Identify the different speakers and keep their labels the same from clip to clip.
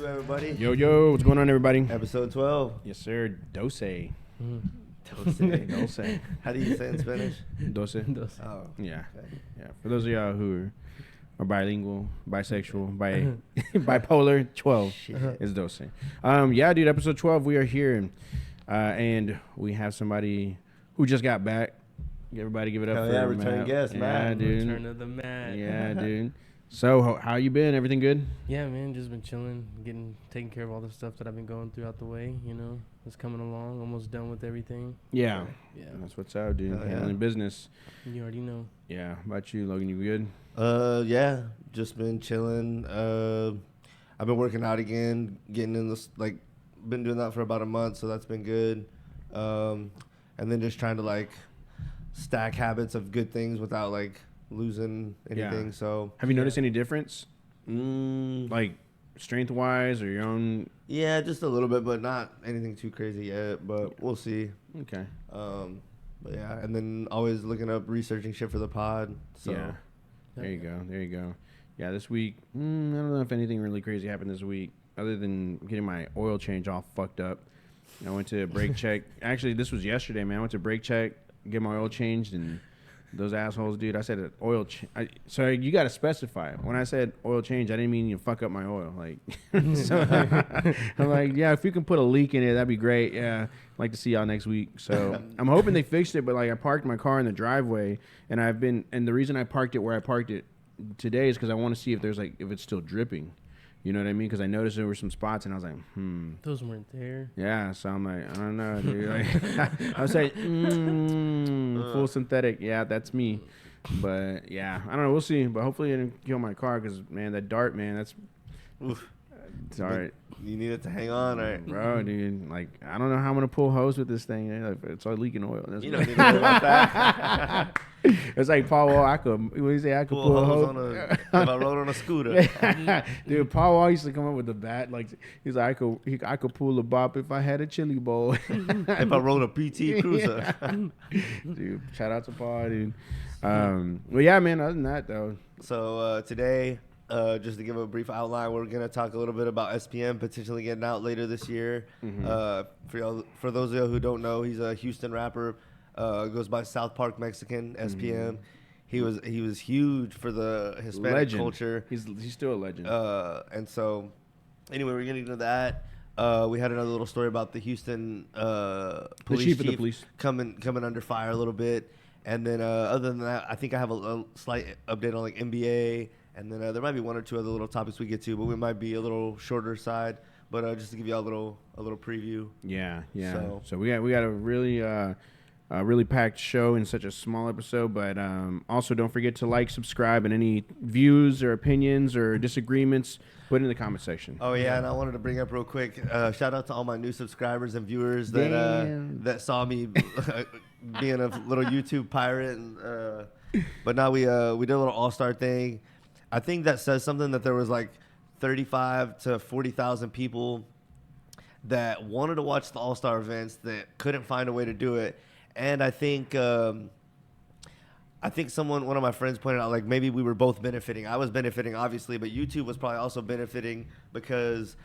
Speaker 1: 2, everybody.
Speaker 2: Yo, what's going on, everybody?
Speaker 1: Episode 12.
Speaker 2: Yes, sir. Dose.
Speaker 1: Dose. How do you say it in Spanish?
Speaker 2: Dose.
Speaker 1: Oh.
Speaker 2: Yeah.
Speaker 1: Okay.
Speaker 2: Yeah. For those of y'all who are bilingual, bisexual, bipolar, 12 is Dose. Yeah, dude, episode 12, we are here. And we have somebody who just got back. Everybody give it up for
Speaker 1: return
Speaker 2: Matt.
Speaker 1: guest, Matt.
Speaker 2: Yeah, dude.
Speaker 3: Return of the Matt.
Speaker 2: Yeah, dude. So, how you been? Everything good?
Speaker 3: Yeah, man, just been chilling, taking care of all the stuff that I've been going through out the way, you know. It's coming along, almost done with everything.
Speaker 2: Yeah.
Speaker 3: Yeah.
Speaker 2: That's what's up, dude.
Speaker 1: Hell yeah.
Speaker 2: Handling business.
Speaker 3: You already know.
Speaker 2: Yeah. How about you, Logan? You good?
Speaker 1: Yeah, just been chilling. I've been working out again, getting in this, been doing that for about a month, so that's been good. And then just trying to, stack habits of good things without, losing anything.
Speaker 2: Yeah.
Speaker 1: So
Speaker 2: Have you noticed any difference?
Speaker 1: Mm,
Speaker 2: Like, strength-wise or your own?
Speaker 1: yeah, just a little bit, but not anything too crazy yet, but we'll see.
Speaker 2: Okay.
Speaker 1: But yeah, and then always looking up, researching shit for the pod. So
Speaker 2: Yeah. There you go. Yeah, this week, I don't know if anything really crazy happened this week other than getting my oil change all fucked up. I went to brake check. Actually, this was yesterday, man. I went to brake check, get my oil changed, and those assholes, dude, I said oil so you got to specify. When I said oil change, I didn't mean you fuck up my oil. So I'm like, yeah, if you can put a leak in it, that'd be great. Yeah, I'd like to see y'all next week. So I'm hoping they fixed it, but I parked my car in the driveway, and the reason I parked it where I parked it today is because I want to see if there's if it's still dripping. You know what I mean? Because I noticed there were some spots, and I was like,
Speaker 3: Those weren't there.
Speaker 2: Yeah, so I'm like, I don't know, dude. I was like, full synthetic. Yeah, that's me. But, yeah, I don't know. We'll see. But hopefully it didn't kill my car because, man, that dart, man, that's...
Speaker 1: Oof.
Speaker 2: It's all right.
Speaker 1: You need it to hang on, right?
Speaker 2: Bro, dude, I don't know how I'm going to pull hose with this thing. It's all leaking oil.
Speaker 1: You don't need to worry about that.
Speaker 2: It's like Paul Wall. I could pull a hose
Speaker 1: if I rode on a scooter.
Speaker 2: Dude, Paul Wall used to come up with the bat. He's like, I could pull a bop if I had a chili bowl.
Speaker 1: If I rode a PT Cruiser.
Speaker 2: Dude, shout out to Paul, dude. Well, yeah, man, other than that, though.
Speaker 1: So today, just to give a brief outline, we're going to talk a little bit about SPM potentially getting out later this year. Mm-hmm. For those of you who don't know, he's a Houston rapper. Goes by South Park Mexican, SPM. He was huge for the Hispanic culture.
Speaker 2: He's still a legend.
Speaker 1: And so, anyway, we're getting into that. We had another little story about the Houston police chief coming under fire a little bit. And then other than that, I think I have a slight update on NBA. And then there might be one or two other little topics we get to, but we might be a little shorter side. But just to give you a little preview.
Speaker 2: Yeah. So we got a really packed show in such a small episode. But also don't forget to subscribe, and any views or opinions or disagreements, put it in the comment section.
Speaker 1: Oh yeah, and I wanted to bring up real quick. Shout out to all my new subscribers and viewers that saw me being a little YouTube pirate. And, but now we did a little all-star thing. I think that says something that there was 35 to 40,000 people that wanted to watch the all-star events that couldn't find a way to do it. And I think one of my friends pointed out, maybe we were both benefiting. I was benefiting, obviously, but YouTube was probably also benefiting because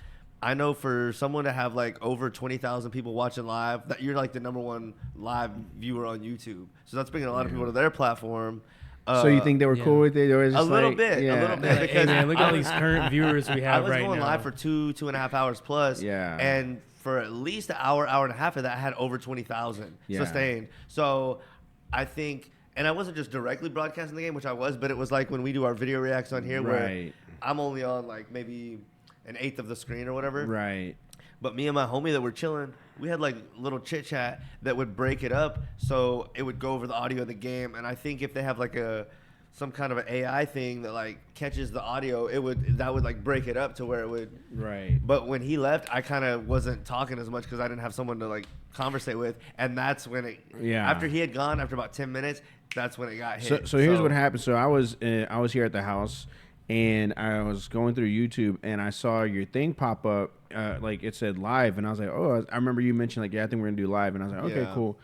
Speaker 1: I know for someone to have over 20,000 people watching live, that you're the number one live viewer on YouTube. So that's bringing a lot of people to their platform.
Speaker 2: So you think they were cool with it? Or was it just
Speaker 1: a little bit.
Speaker 3: Because hey, man, look at all these current viewers we have right now.
Speaker 1: I was going live for 2.5 hours plus.
Speaker 2: Yeah.
Speaker 1: And for at least an hour and a half of that, I had over 20,000 sustained. So I think, and I wasn't just directly broadcasting the game, which I was, but it was when we do our video reacts on here, where I'm only on maybe an eighth of the screen or whatever.
Speaker 2: Right.
Speaker 1: But me and my homie that were chilling, we had little chit chat that would break it up, so it would go over the audio of the game. And I think if they have some kind of an AI thing that catches the audio, that would break it up to where it would.
Speaker 2: Right.
Speaker 1: But when he left, I kind of wasn't talking as much because I didn't have someone to conversate with, and that's when it. Yeah. After he had gone, after about 10 minutes, that's when it got hit.
Speaker 2: So here's what happened. So I was here at the house, and I was going through YouTube, and I saw your thing pop up. It said live, and I was like, oh, I remember you mentioned I think we're gonna do live, and I was like, okay, cool.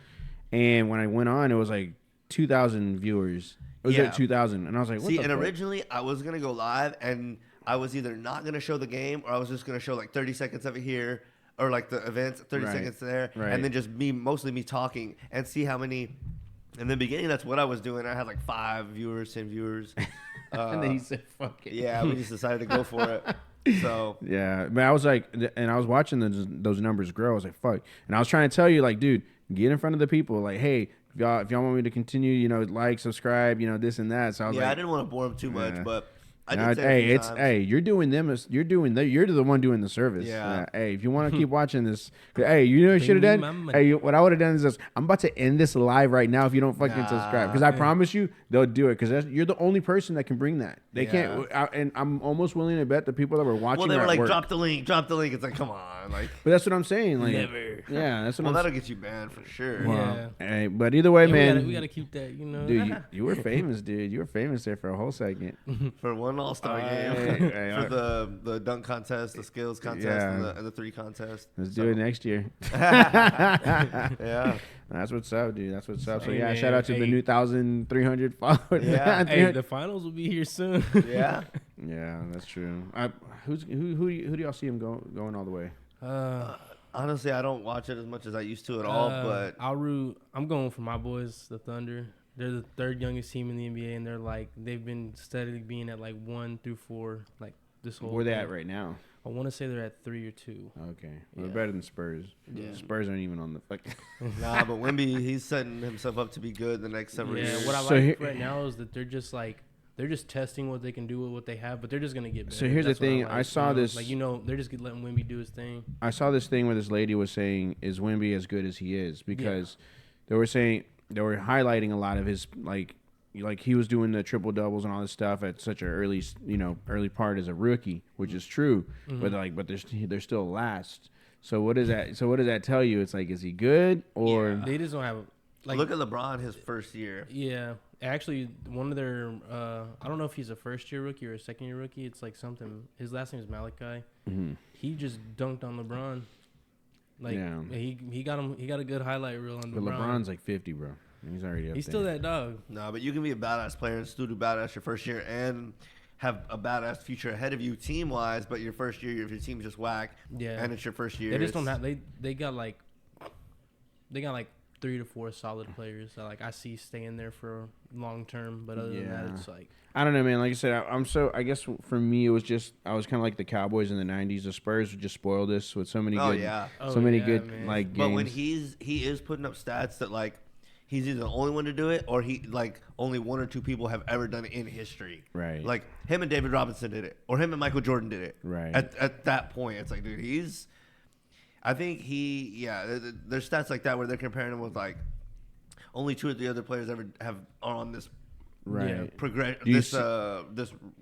Speaker 2: And when I went on, it was 2,000 viewers. It was at 2,000, and I was like, what the fuck?
Speaker 1: Originally I was gonna go live, and I was either not gonna show the game or I was just gonna show like 30 seconds of it here. Or like the events, 30 seconds there, and then just mostly me talking and see how many. In the beginning, that's what I was doing. I had like 5 viewers, 10 viewers.
Speaker 2: And then he said, "Fuck it."
Speaker 1: Yeah, we just decided to go for it. So
Speaker 2: yeah, but I was like, and I was watching those numbers grow. I was like, "Fuck!" And I was trying to tell you, like, dude, get in front of the people. Like, hey, if y'all want me to continue, like, subscribe, this and that. So I was like,
Speaker 1: I didn't want to bore them too much, but.
Speaker 2: You're doing them. You're the one doing the service.
Speaker 1: Yeah.
Speaker 2: Hey, if you want to keep watching this, hey, you know what you should have done? Hey, what I would have done is this. I'm about to end this live right now if you don't fucking subscribe. Because I promise you, they'll do it. Because you're the only person that can bring that. They can't. And I'm almost willing to bet the people that were watching.
Speaker 1: Well, they were like,
Speaker 2: work.
Speaker 1: drop the link. It's like, come on, like.
Speaker 2: But that's what I'm saying. Like,
Speaker 3: never.
Speaker 2: Yeah, that's what.
Speaker 1: Well, that'll get you banned for sure.
Speaker 3: Yeah.
Speaker 2: Hey, but either way, man,
Speaker 3: we gotta keep that.
Speaker 2: Dude, you were famous, dude. You were famous there for a whole second.
Speaker 1: For one All-Star game. For the dunk contest, the skills contest, and the 3 contest.
Speaker 2: Let's do it next year.
Speaker 1: Yeah.
Speaker 2: That's what's up, dude. That's what's up. So, yeah, shout out to the new 1,300 followers.
Speaker 1: Yeah.
Speaker 3: Hey, the finals will be here soon.
Speaker 1: Yeah.
Speaker 2: Yeah, that's true. Who do y'all see him going all the way?
Speaker 1: Honestly, I don't watch it as much as I used to at all, but
Speaker 3: I'm going for my boys, the Thunder. They're the 3rd youngest team in the NBA, and they've been steadily being at 1 through 4 this whole.
Speaker 2: Where they at right now?
Speaker 3: I want to say they're at 3 or 2.
Speaker 2: Okay, well, they're better than Spurs.
Speaker 3: Yeah.
Speaker 2: Spurs aren't even on the fucking.
Speaker 1: Nah, but Wemby, he's setting himself up to be good the next several years.
Speaker 3: Yeah, what I like right now is that they're just testing what they can do with what they have, but they're just gonna get better.
Speaker 2: So here's the thing: I saw this.
Speaker 3: They're just letting Wemby do his thing.
Speaker 2: I saw this thing where this lady was saying, "Is Wemby as good as he is?" Because they were saying they were highlighting a lot of his like he was doing the triple doubles and all this stuff at such an early part as a rookie, which is true. Mm-hmm. But they're still last. So what does that tell you? It's like, is he good or
Speaker 3: they just don't have
Speaker 1: look at LeBron his first year.
Speaker 3: Yeah. Actually, one of their I don't know if he's a first-year rookie or a second-year rookie. It's like something. His last name is Malachi.
Speaker 2: Mm-hmm.
Speaker 3: He just dunked on LeBron. He got him. He got a good highlight reel on LeBron.
Speaker 2: But LeBron's like 50, bro. He's already up.
Speaker 3: He's
Speaker 2: there.
Speaker 3: still that dog.
Speaker 1: No, but you can be a badass player and still do badass your first year and have a badass future ahead of you team-wise. But your first year, if your team's just whack, and it's your first year,
Speaker 3: they just don't have. They got 3 to 4 solid players that I see staying there for long term. But other than that, it's
Speaker 2: I don't know, man. Like I said, I guess for me, it was just I was kind of like the Cowboys in the '90s. The Spurs would just spoil this with so many good games.
Speaker 1: But when he is putting up stats that he's either the only one to do it or he only 1 or 2 people have ever done it in history.
Speaker 2: Right.
Speaker 1: Like him and David Robinson did it, or him and Michael Jordan did it.
Speaker 2: Right.
Speaker 1: At that point, it's like, dude, I think there's stats like that where they're comparing him with only 2 of the other players ever are on this.
Speaker 2: Right.
Speaker 1: This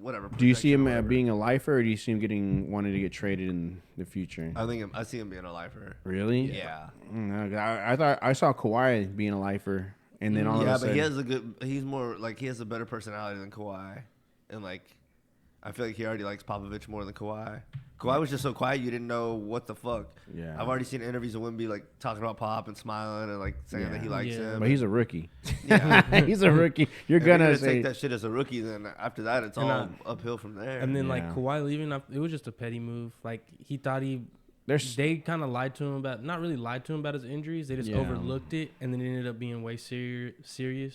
Speaker 1: whatever.
Speaker 2: Do you see him being a lifer, or do you see him wanting to get traded in the future?
Speaker 1: I see him being a lifer.
Speaker 2: Really?
Speaker 1: Yeah.
Speaker 2: No, I thought I saw Kawhi being a lifer, and then all of a sudden,
Speaker 1: he's more he has a better personality than Kawhi, and I feel like he already likes Popovich more than Kawhi. Kawhi was just so quiet you didn't know what the fuck.
Speaker 2: Yeah.
Speaker 1: I've already seen interviews of Wemby talking about Pop and smiling and saying that he likes him.
Speaker 2: But he's a rookie.
Speaker 1: Yeah.
Speaker 2: He's a rookie. You're
Speaker 1: if
Speaker 2: gonna
Speaker 1: take that shit as a rookie, then after that it's all uphill from there.
Speaker 3: And then Kawhi leaving, it was just a petty move. He thought they kind of lied to him about, not really lied to him about his injuries. They just overlooked it, and then it ended up being way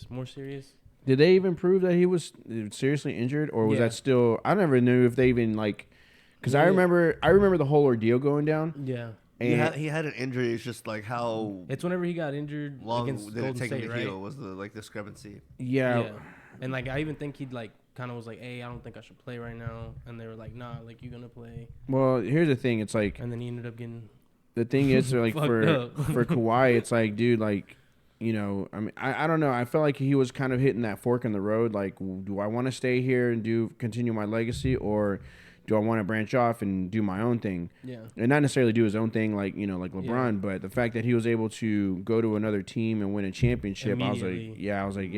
Speaker 3: more serious.
Speaker 2: Did they even prove that he was seriously injured, or was that still? I never knew if they even because I remember the whole ordeal going down.
Speaker 3: Yeah.
Speaker 1: And he had an injury. It's just how
Speaker 3: it's whenever he got injured against Golden State, right?
Speaker 1: Was the discrepancy.
Speaker 3: Yeah. And I even think he'd kind of was hey, I don't think I should play right now, and they were nah, you're gonna play.
Speaker 2: Well, here's the thing. It's and
Speaker 3: then he ended up getting.
Speaker 2: The thing is, for Kawhi, it's dude, I mean, I don't know. I felt like he was kind of hitting that fork in the road. Do I want to stay here and continue my legacy, or do I want to branch off and do my own thing? Yeah. And not necessarily do his own thing like LeBron, but the fact that he was able to go to another team and win a championship, I was like,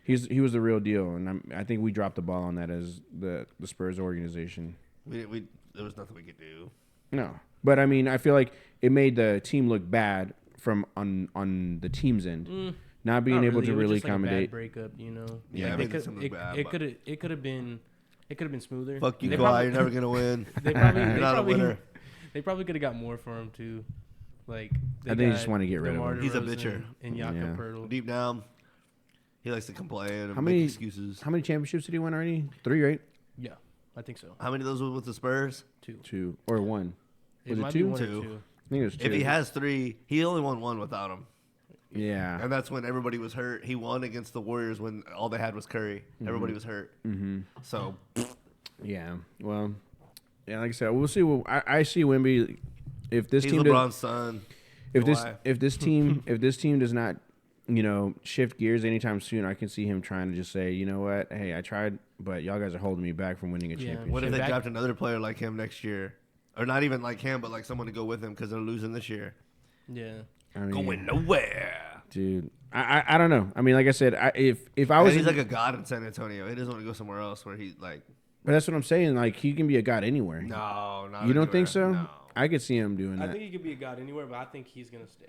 Speaker 2: he was the real deal. And I think we dropped the ball on that as the Spurs organization.
Speaker 1: There was nothing we could do.
Speaker 2: No. But I mean, I feel like it made the team look bad from on the team's end. Not being able to really accommodate.
Speaker 3: A bad breakup,
Speaker 1: Yeah,
Speaker 3: it could have been it could have been smoother.
Speaker 1: Fuck you, Kawhi. You're never gonna win.
Speaker 3: You're not a winner. They probably could have got more for him too. Like
Speaker 2: I think they just want to get rid of him.
Speaker 1: He's a bitcher.
Speaker 3: And Jakob Poeltl.
Speaker 1: Deep down, he likes to complain and
Speaker 2: make
Speaker 1: excuses.
Speaker 2: How many championships did he win already? 3, right?
Speaker 3: Yeah, I think so.
Speaker 1: How many of those were with the Spurs?
Speaker 2: 2 or 1. Was it 2?
Speaker 3: 2?
Speaker 2: I think it was 2.
Speaker 1: If he has 3, he only won 1 without him.
Speaker 2: Yeah.
Speaker 1: And that's when everybody was hurt. He won against the Warriors when all they had was Curry. Everybody was hurt. So.
Speaker 2: Yeah. Well, yeah, like I said, we'll see. I see Wemby. If this
Speaker 1: He's
Speaker 2: team
Speaker 1: LeBron's son.
Speaker 2: If this team does not, shift gears anytime soon, I can see him trying to just say, you know what, hey, I tried, but y'all guys are holding me back from winning a championship.
Speaker 1: What if they draft another player like him next year, or not even like him, but like someone to go with him because they're losing this year?
Speaker 3: Yeah,
Speaker 1: I mean, going nowhere,
Speaker 2: dude. I don't know. I mean, like I said, if I was,
Speaker 1: he's like a god in San Antonio. He doesn't want to go somewhere else where he like.
Speaker 2: But that's what I'm saying. Like he can be a god anywhere.
Speaker 1: No, not
Speaker 2: you don't
Speaker 1: anywhere.
Speaker 2: think so?
Speaker 1: No.
Speaker 2: I could see him doing that.
Speaker 3: I think he could be a god anywhere, but I think he's gonna stay.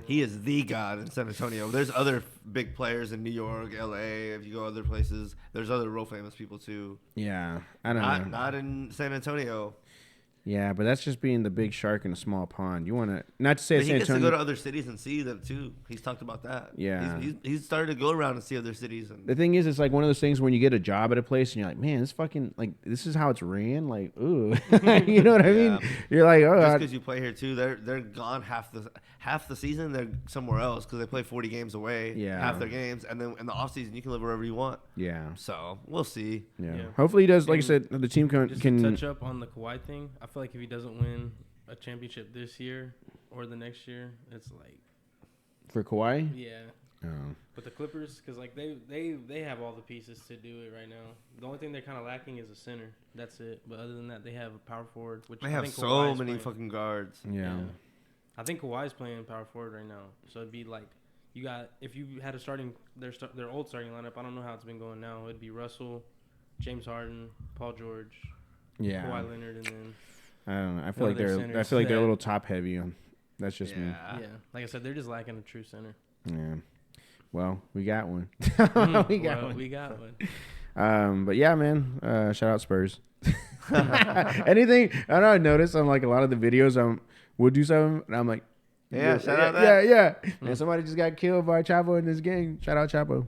Speaker 1: He is the god in San Antonio. There's other big players in New York, LA. If you go other places, there's other real famous people too.
Speaker 2: Yeah, I don't know.
Speaker 1: Not in San Antonio.
Speaker 2: Yeah, but that's just being the big shark in a small pond. You want to not to say
Speaker 1: He
Speaker 2: San
Speaker 1: gets to
Speaker 2: Antonio.
Speaker 1: go to other cities and see them too. He's talked about that.
Speaker 2: Yeah,
Speaker 1: he's started to go around and see other cities. And
Speaker 2: the thing is, it's like one of those things when you get a job at a place and you're like, man, this fucking this is how it's ran. Like, ooh, you know what I mean? You're like, oh,
Speaker 1: just because you play here too, they're gone half the season. They're somewhere else because they play 40 games away.
Speaker 2: Yeah,
Speaker 1: half their games, and then in the off season you can live wherever you want.
Speaker 2: Yeah.
Speaker 1: So we'll see.
Speaker 2: Yeah. Hopefully he does. Like I said, the team can
Speaker 3: touch up on the Kawhi thing. I feel like if he doesn't win a championship this year or the next year, it's like
Speaker 2: for Kawhi.
Speaker 3: Yeah.
Speaker 2: Oh.
Speaker 3: But the Clippers, because like they have all the pieces to do it right now. The only thing they're kind of lacking is a center. That's it. But other than that, they have a power forward. Which
Speaker 1: they have so many fucking guards.
Speaker 2: Yeah.
Speaker 3: I think Kawhi's playing power forward right now. So it'd be like if you had a their old starting lineup. I don't know how it's been going now. It'd be Russell, James Harden, Paul George, Kawhi Leonard, and then.
Speaker 2: I don't know. I feel like they're a little top heavy on. That's just me.
Speaker 3: Yeah, like I said, they're just lacking a true center.
Speaker 2: Yeah. Well, we got one.
Speaker 3: We got one.
Speaker 2: But yeah, man. Shout out Spurs. Anything? I don't know. I noticed on like a lot of the videos, we'll do something, and I'm like,
Speaker 1: yeah, shout out that.
Speaker 2: Yeah. And somebody just got killed by Chapo in this game. Shout out Chapo.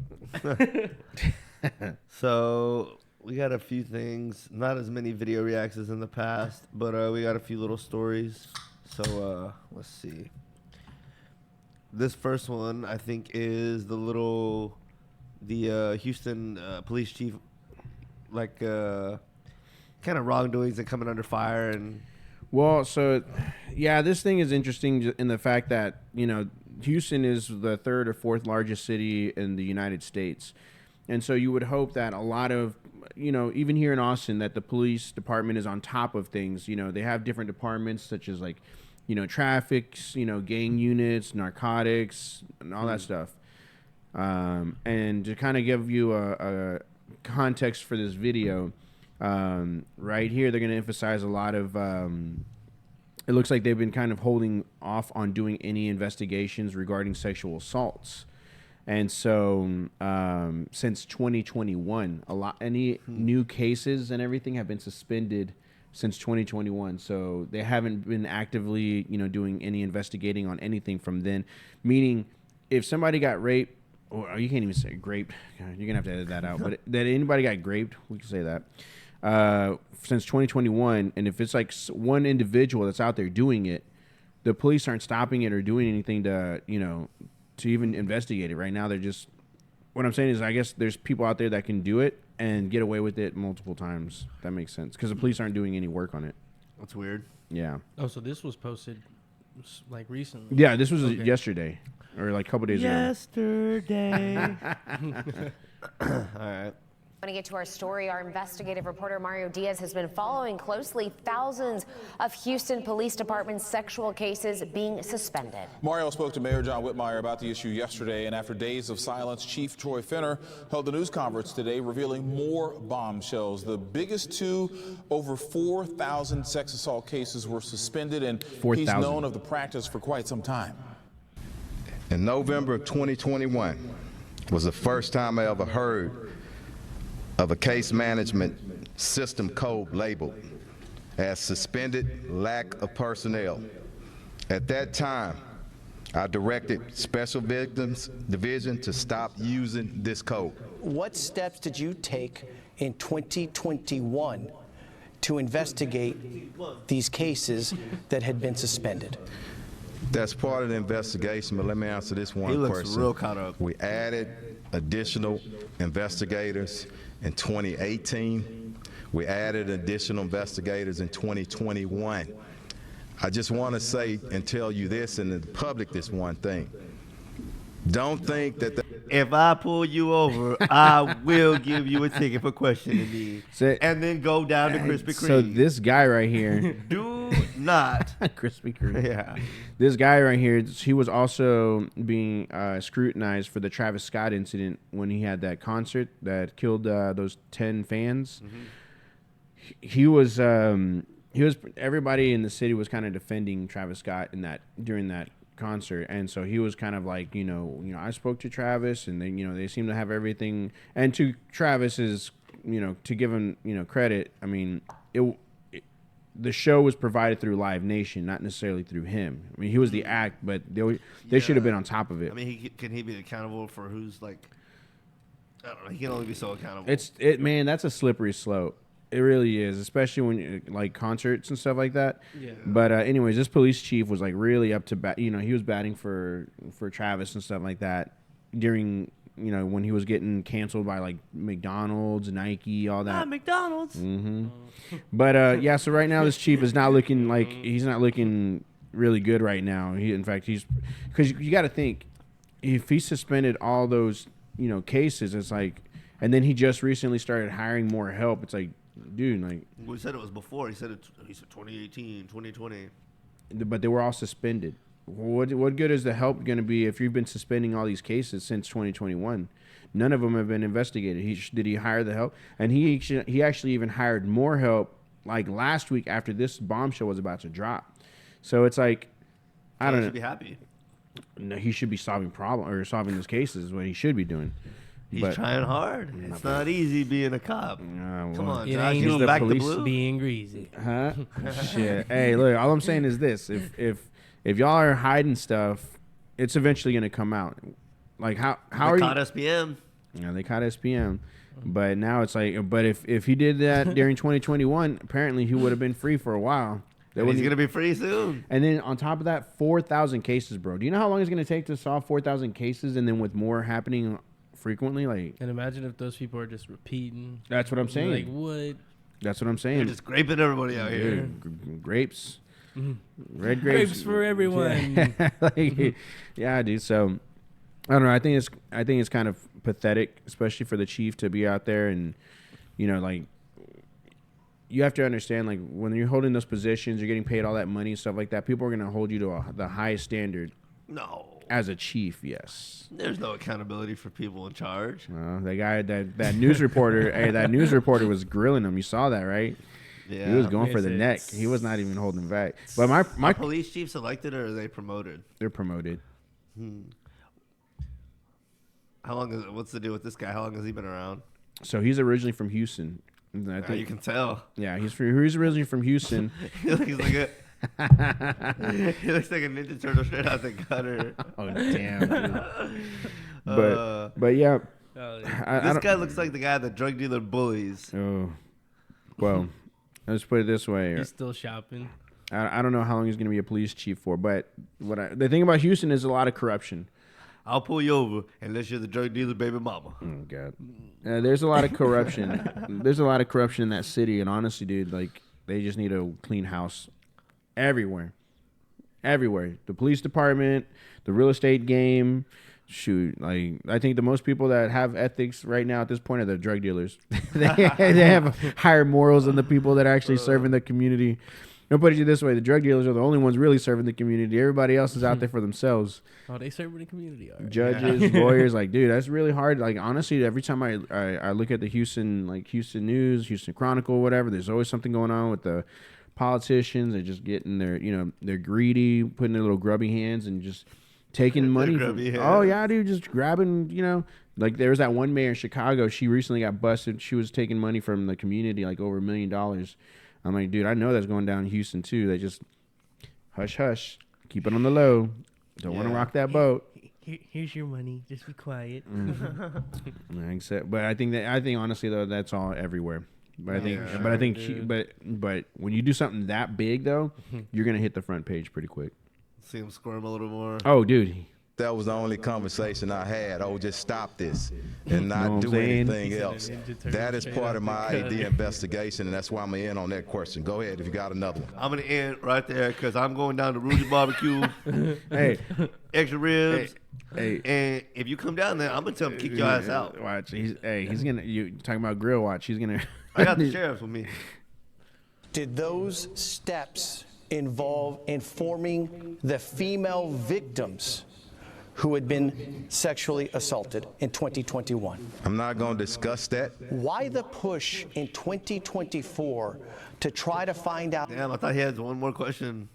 Speaker 1: So. We got a few things, not as many video reacts as in the past, but we got a few little stories. So let's see. This first one, I think, is the Houston police chief, like kind of wrongdoings and coming under fire. And
Speaker 2: well, so yeah, this thing is interesting in the fact that Houston is the 3rd or 4th largest city in the United States, and so you would hope that a lot of even here in Austin, that the police department is on top of things. They have different departments such as like, traffic, gang units, narcotics, and all that stuff. And to kind of give you a context for this video, right here, they're going to emphasize a lot of, it looks like they've been kind of holding off on doing any investigations regarding sexual assaults. And so, since 2021, any new cases and everything have been suspended since 2021. So they haven't been actively, doing any investigating on anything from then. Meaning, if somebody got raped, or you can't even say raped, you're gonna have to edit that out. But that anybody got raped, we can say that since 2021. And if it's like one individual that's out there doing it, the police aren't stopping it or doing anything to, to even investigate it. Right now, they're just, what I'm saying is, I guess there's people out there that can do it and get away with it multiple times. That makes sense. Because the police aren't doing any work on it.
Speaker 1: That's weird.
Speaker 2: Yeah.
Speaker 3: Oh, so this was posted like recently?
Speaker 2: Yeah, this was yesterday or like a couple days ago.
Speaker 1: Yesterday. All right.
Speaker 4: I want to get to our story. Our investigative reporter Mario Diaz has been following closely thousands of Houston Police Department sexual cases being suspended.
Speaker 5: Mario spoke to Mayor John Whitmire about the issue yesterday, and after days of silence, Chief Troy Finner held a news conference today revealing more bombshells. The biggest two, over 4,000 sex assault cases were suspended, and he's known of the practice for quite some time.
Speaker 6: In November of 2021 was the first time I ever heard of a case management system code labeled as suspended lack of personnel. At that time, I directed Special Victims Division to stop using this code.
Speaker 7: What steps did you take in 2021 to investigate these cases that had been suspended?
Speaker 6: That's part of the investigation, but let me answer this one question.
Speaker 1: He looks real caught up.
Speaker 6: We added additional investigators in 2018. We added additional investigators in 2021. I just want to say and tell you this, and the public, this one thing. Don't think that
Speaker 1: if I pull you over, I will give you a ticket for questioning me, and then go down to Krispy Kreme.
Speaker 2: So this guy right here,
Speaker 1: do not
Speaker 2: Krispy Kreme.
Speaker 1: Yeah,
Speaker 2: this guy right here, he was also being scrutinized for the Travis Scott incident when he had that concert that killed those 10 fans. Mm-hmm. He was everybody in the city was kind of defending Travis Scott during that concert, and so he was kind of like, I spoke to Travis, and they seem to have everything. And to Travis's, to give him credit, I mean, the show was provided through Live Nation, not necessarily through him. I mean, he was the act, but they should have been on top of it.
Speaker 1: I mean, can he be accountable for who's like? I don't know. He can only be so accountable.
Speaker 2: Man, that's a slippery slope. It really is, especially when you like concerts and stuff like that. Yeah. But anyways, this police chief was like really up to bat. He was batting for Travis and stuff like that during when he was getting canceled by like McDonald's, Nike, all that.
Speaker 1: McDonald's.
Speaker 2: Mm-hmm. But yeah, so right now this chief is not looking like he's not looking really good right now. In fact, because you got to think if he suspended all those cases, it's like, and then he just recently started hiring more help. It's like, dude, like
Speaker 1: we said it was before. He said 2018, 2020.
Speaker 2: But they were all suspended. What good is the help going to be if you've been suspending all these cases since 2021? None of them have been investigated. Did he hire the help? And he actually even hired more help like last week after this bombshell was about to drop. So it's like, I don't know.
Speaker 1: He should be happy.
Speaker 2: No, he should be solving those cases is what he should be doing.
Speaker 1: He's trying hard. It's not easy being a cop. Come on,
Speaker 3: it
Speaker 1: Josh.
Speaker 3: ain't
Speaker 1: You back the
Speaker 3: police
Speaker 1: blue?
Speaker 3: being greasy.
Speaker 2: Huh? Shit. Hey, look, all I'm saying is this. If y'all are hiding stuff, it's eventually going to come out. Like, how are you?
Speaker 1: They caught SPM.
Speaker 2: Yeah, they caught SPM. But now it's like, but if he did that during 2021, apparently he would have been free for a while.
Speaker 1: He's going to be free soon.
Speaker 2: And then on top of that, 4,000 cases, bro. Do you know how long it's going to take to solve 4,000 cases and then with more happening frequently? Like,
Speaker 3: and imagine if those people are just repeating.
Speaker 2: That's what I'm saying.
Speaker 3: Like, what?
Speaker 2: That's what I'm saying.
Speaker 1: They're just graping everybody out here.
Speaker 2: Grapes.
Speaker 3: Mm-hmm.
Speaker 2: Red grapes.
Speaker 3: Grapes for everyone.
Speaker 2: Yeah, dude. So I don't know. I think it's kind of pathetic, especially for the chief to be out there and like you have to understand, like when you're holding those positions, you're getting paid all that money and stuff like that. People are gonna hold you to the highest standard.
Speaker 1: No.
Speaker 2: As a chief, yes.
Speaker 1: There's no accountability for people in charge.
Speaker 2: The guy, that news reporter, that news reporter was grilling him. You saw that, right?
Speaker 1: Yeah.
Speaker 2: He was going for the neck. He was not even holding back. But my
Speaker 1: police chief selected or are they promoted?
Speaker 2: They're promoted.
Speaker 1: How long what's the deal with this guy? How long has he been around?
Speaker 2: So he's originally from Houston. I think
Speaker 1: you can tell.
Speaker 2: Yeah, he's originally from Houston.
Speaker 1: He looks like a he looks like a Ninja Turtle straight out the gutter.
Speaker 2: Oh damn! Dude. But yeah,
Speaker 1: this guy looks like the guy the drug dealer bullies.
Speaker 2: Oh, well, let's put it this way:
Speaker 3: he's still shopping.
Speaker 2: I don't know how long he's going to be a police chief for, but the thing about Houston is a lot of corruption.
Speaker 1: I'll pull you over unless you're the drug dealer baby mama.
Speaker 2: Oh God, there's a lot of corruption. There's a lot of corruption in that city, and honestly, dude, like they just need a clean house everywhere. The police department, the real estate game. Shoot, like I think the most people that have ethics right now at this point are the drug dealers. they have higher morals than the people that are actually serving the community. No, put it this way: the drug dealers are the only ones really serving the community. Everybody else is out there for themselves.
Speaker 3: Oh, they serving the community. Right.
Speaker 2: Judges, lawyers, like, dude, that's really hard. Like, honestly, every time I look at the Houston News, Houston Chronicle, whatever, there's always something going on with the politicians. They're just getting they're greedy, putting their little grubby hands and just taking money. Oh yeah, dude, just grabbing, Like there was that one mayor in Chicago. She recently got busted. She was taking money from the community, like over $1 million. I'm like, dude, I know that's going down in Houston too. They just hush, hush, keep it on the low. Don't want to rock that boat.
Speaker 3: Here's your money. Just be quiet.
Speaker 2: But I think honestly though, that's all everywhere. But I think, but when you do something that big though, you're gonna hit the front page pretty quick.
Speaker 1: See him squirm a little more.
Speaker 2: Oh, dude.
Speaker 6: That was the only conversation I had. Oh, just stop this and not do anything else. That is part of my ID investigation, and that's why I'm in on that question. Go ahead if you got another one.
Speaker 1: I'm going to end right there because I'm going down to Rudy's Barbecue.
Speaker 2: Hey.
Speaker 1: Extra ribs.
Speaker 2: Hey.
Speaker 1: And if you come down there, I'm going to tell him to kick your ass out.
Speaker 2: Watch. He's going to, you talking about grill watch. He's going to.
Speaker 1: I got the sheriff with me.
Speaker 7: Did those steps involve informing the female victims who had been sexually assaulted in 2021?
Speaker 6: I'm not going to discuss that.
Speaker 7: Why the push in 2024 to try to find out
Speaker 1: Damn, I thought he had one more question.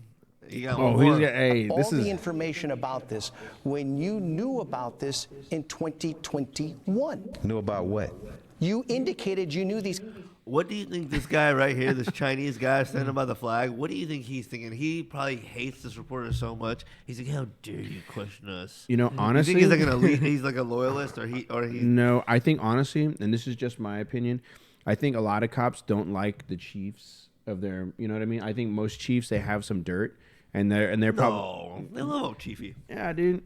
Speaker 1: He got
Speaker 2: Oh,
Speaker 1: one more.
Speaker 7: all the information about this when you knew about this in 2021?
Speaker 6: Knew about what?
Speaker 7: You indicated you knew these.
Speaker 1: What do you think this guy right here, this Chinese guy standing by the flag, what do you think he's thinking? He probably hates this reporter so much. He's like, how dare you question us?
Speaker 2: You know, honestly.
Speaker 1: You think he's like an elite, he's like a loyalist or he's...
Speaker 2: No, I think honestly, and this is just my opinion, I think a lot of cops don't like the chiefs of their, you know what I mean? I think most chiefs, they have some dirt and they're probably...
Speaker 1: No, they love Chiefy.
Speaker 2: Yeah, dude.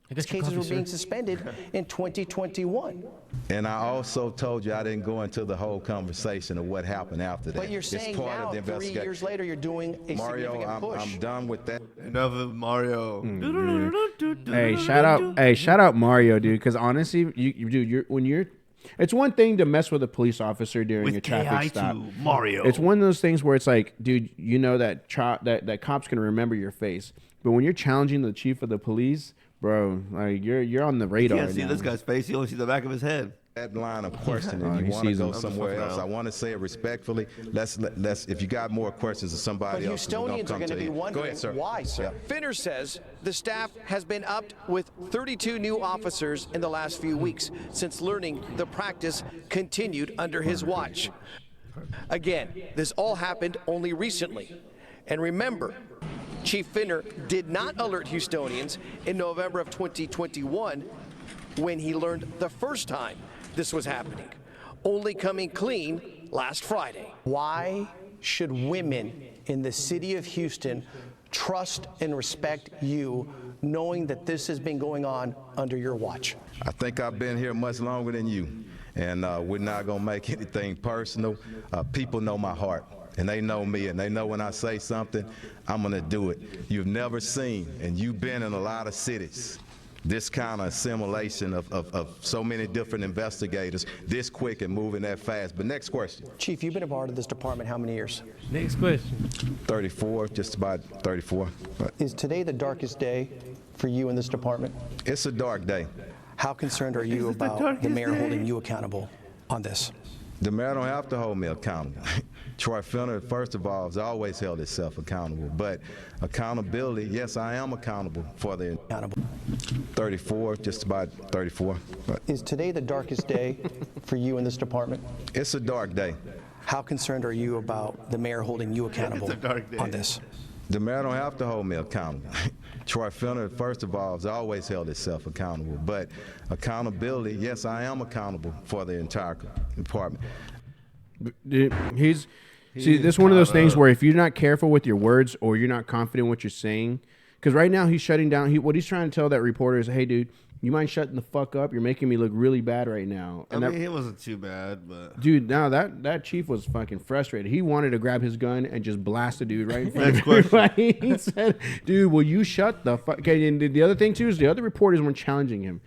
Speaker 7: These cases were being suspended in 2021.
Speaker 6: And I also told you I didn't go into the whole conversation of what happened after that.
Speaker 7: But you're saying now, 3 years later, you're doing a significant push.
Speaker 6: I'm done with that.
Speaker 1: Enough of Mario.
Speaker 2: Hey, shout out Mario, dude, because honestly, it's one thing to mess with a police officer during a traffic stop.
Speaker 1: Mario.
Speaker 2: It's one of those things where it's like, dude, you know that cops can remember your face, but when you're challenging the chief of the police, bro, like you're on the radar.
Speaker 1: You can't see
Speaker 2: now.
Speaker 1: this guy's face. You only see the back of his head.
Speaker 6: That line of questioning, you want to go somewhere else. I want to say it respectfully. Let's. If you got more questions of somebody else,
Speaker 7: Houstonians are going to be wondering
Speaker 6: go ahead, sir.
Speaker 7: why, sir.
Speaker 6: Yeah.
Speaker 7: Finner says the staff has been upped with 32 new officers in the last few weeks since learning the practice continued under his watch. Again, this all happened only recently. And remember, Chief Finner did not alert Houstonians in November of 2021 when he learned the first time this was happening, only coming clean last Friday. Why should women in the city of Houston trust and respect you, knowing that this has been going on under your watch?
Speaker 6: I think I've been here much longer than you, and we're not going to make anything personal. People know my heart, and they know me, and they know when I say something, I'm going to do it. You've never seen, and you've been in a lot of cities, this kind of assimilation of so many different investigators, this quick and moving that fast. But next question.
Speaker 7: Chief, you've been a part of this department how many years?
Speaker 3: Next question.
Speaker 6: 34, just about 34. But
Speaker 7: Is today the darkest day for you in this department?
Speaker 6: it's a dark day.
Speaker 7: How concerned are you about the mayor holding you accountable on this?
Speaker 6: The mayor don't have to hold me accountable. Troy Finner, first of all, has always held himself accountable. But accountability, yes, I am accountable for the 34, just about 34. But
Speaker 7: Is today the darkest day for you in this department?
Speaker 6: it's a dark day.
Speaker 7: How concerned are you about the mayor holding you accountable
Speaker 1: It's a dark day.
Speaker 7: on this?
Speaker 6: The mayor don't have to hold me accountable. Troy Finner, first of all, has always held himself accountable. But accountability, yes, I am accountable for the entire department.
Speaker 2: Dude, see, this is one of those things where if you're not careful with your words or you're not confident in what you're saying, because right now he's shutting down. What he's trying to tell that reporter is, hey, dude, you mind shutting the fuck up? You're making me look really bad right now. And
Speaker 1: I mean, it wasn't too bad, but...
Speaker 2: Dude, now that chief was fucking frustrated. He wanted to grab his gun and just blast the dude right in front
Speaker 1: Next
Speaker 2: of everybody. He said, dude, will you shut the fuck... Okay, and the other thing, too, is the other reporters weren't challenging him.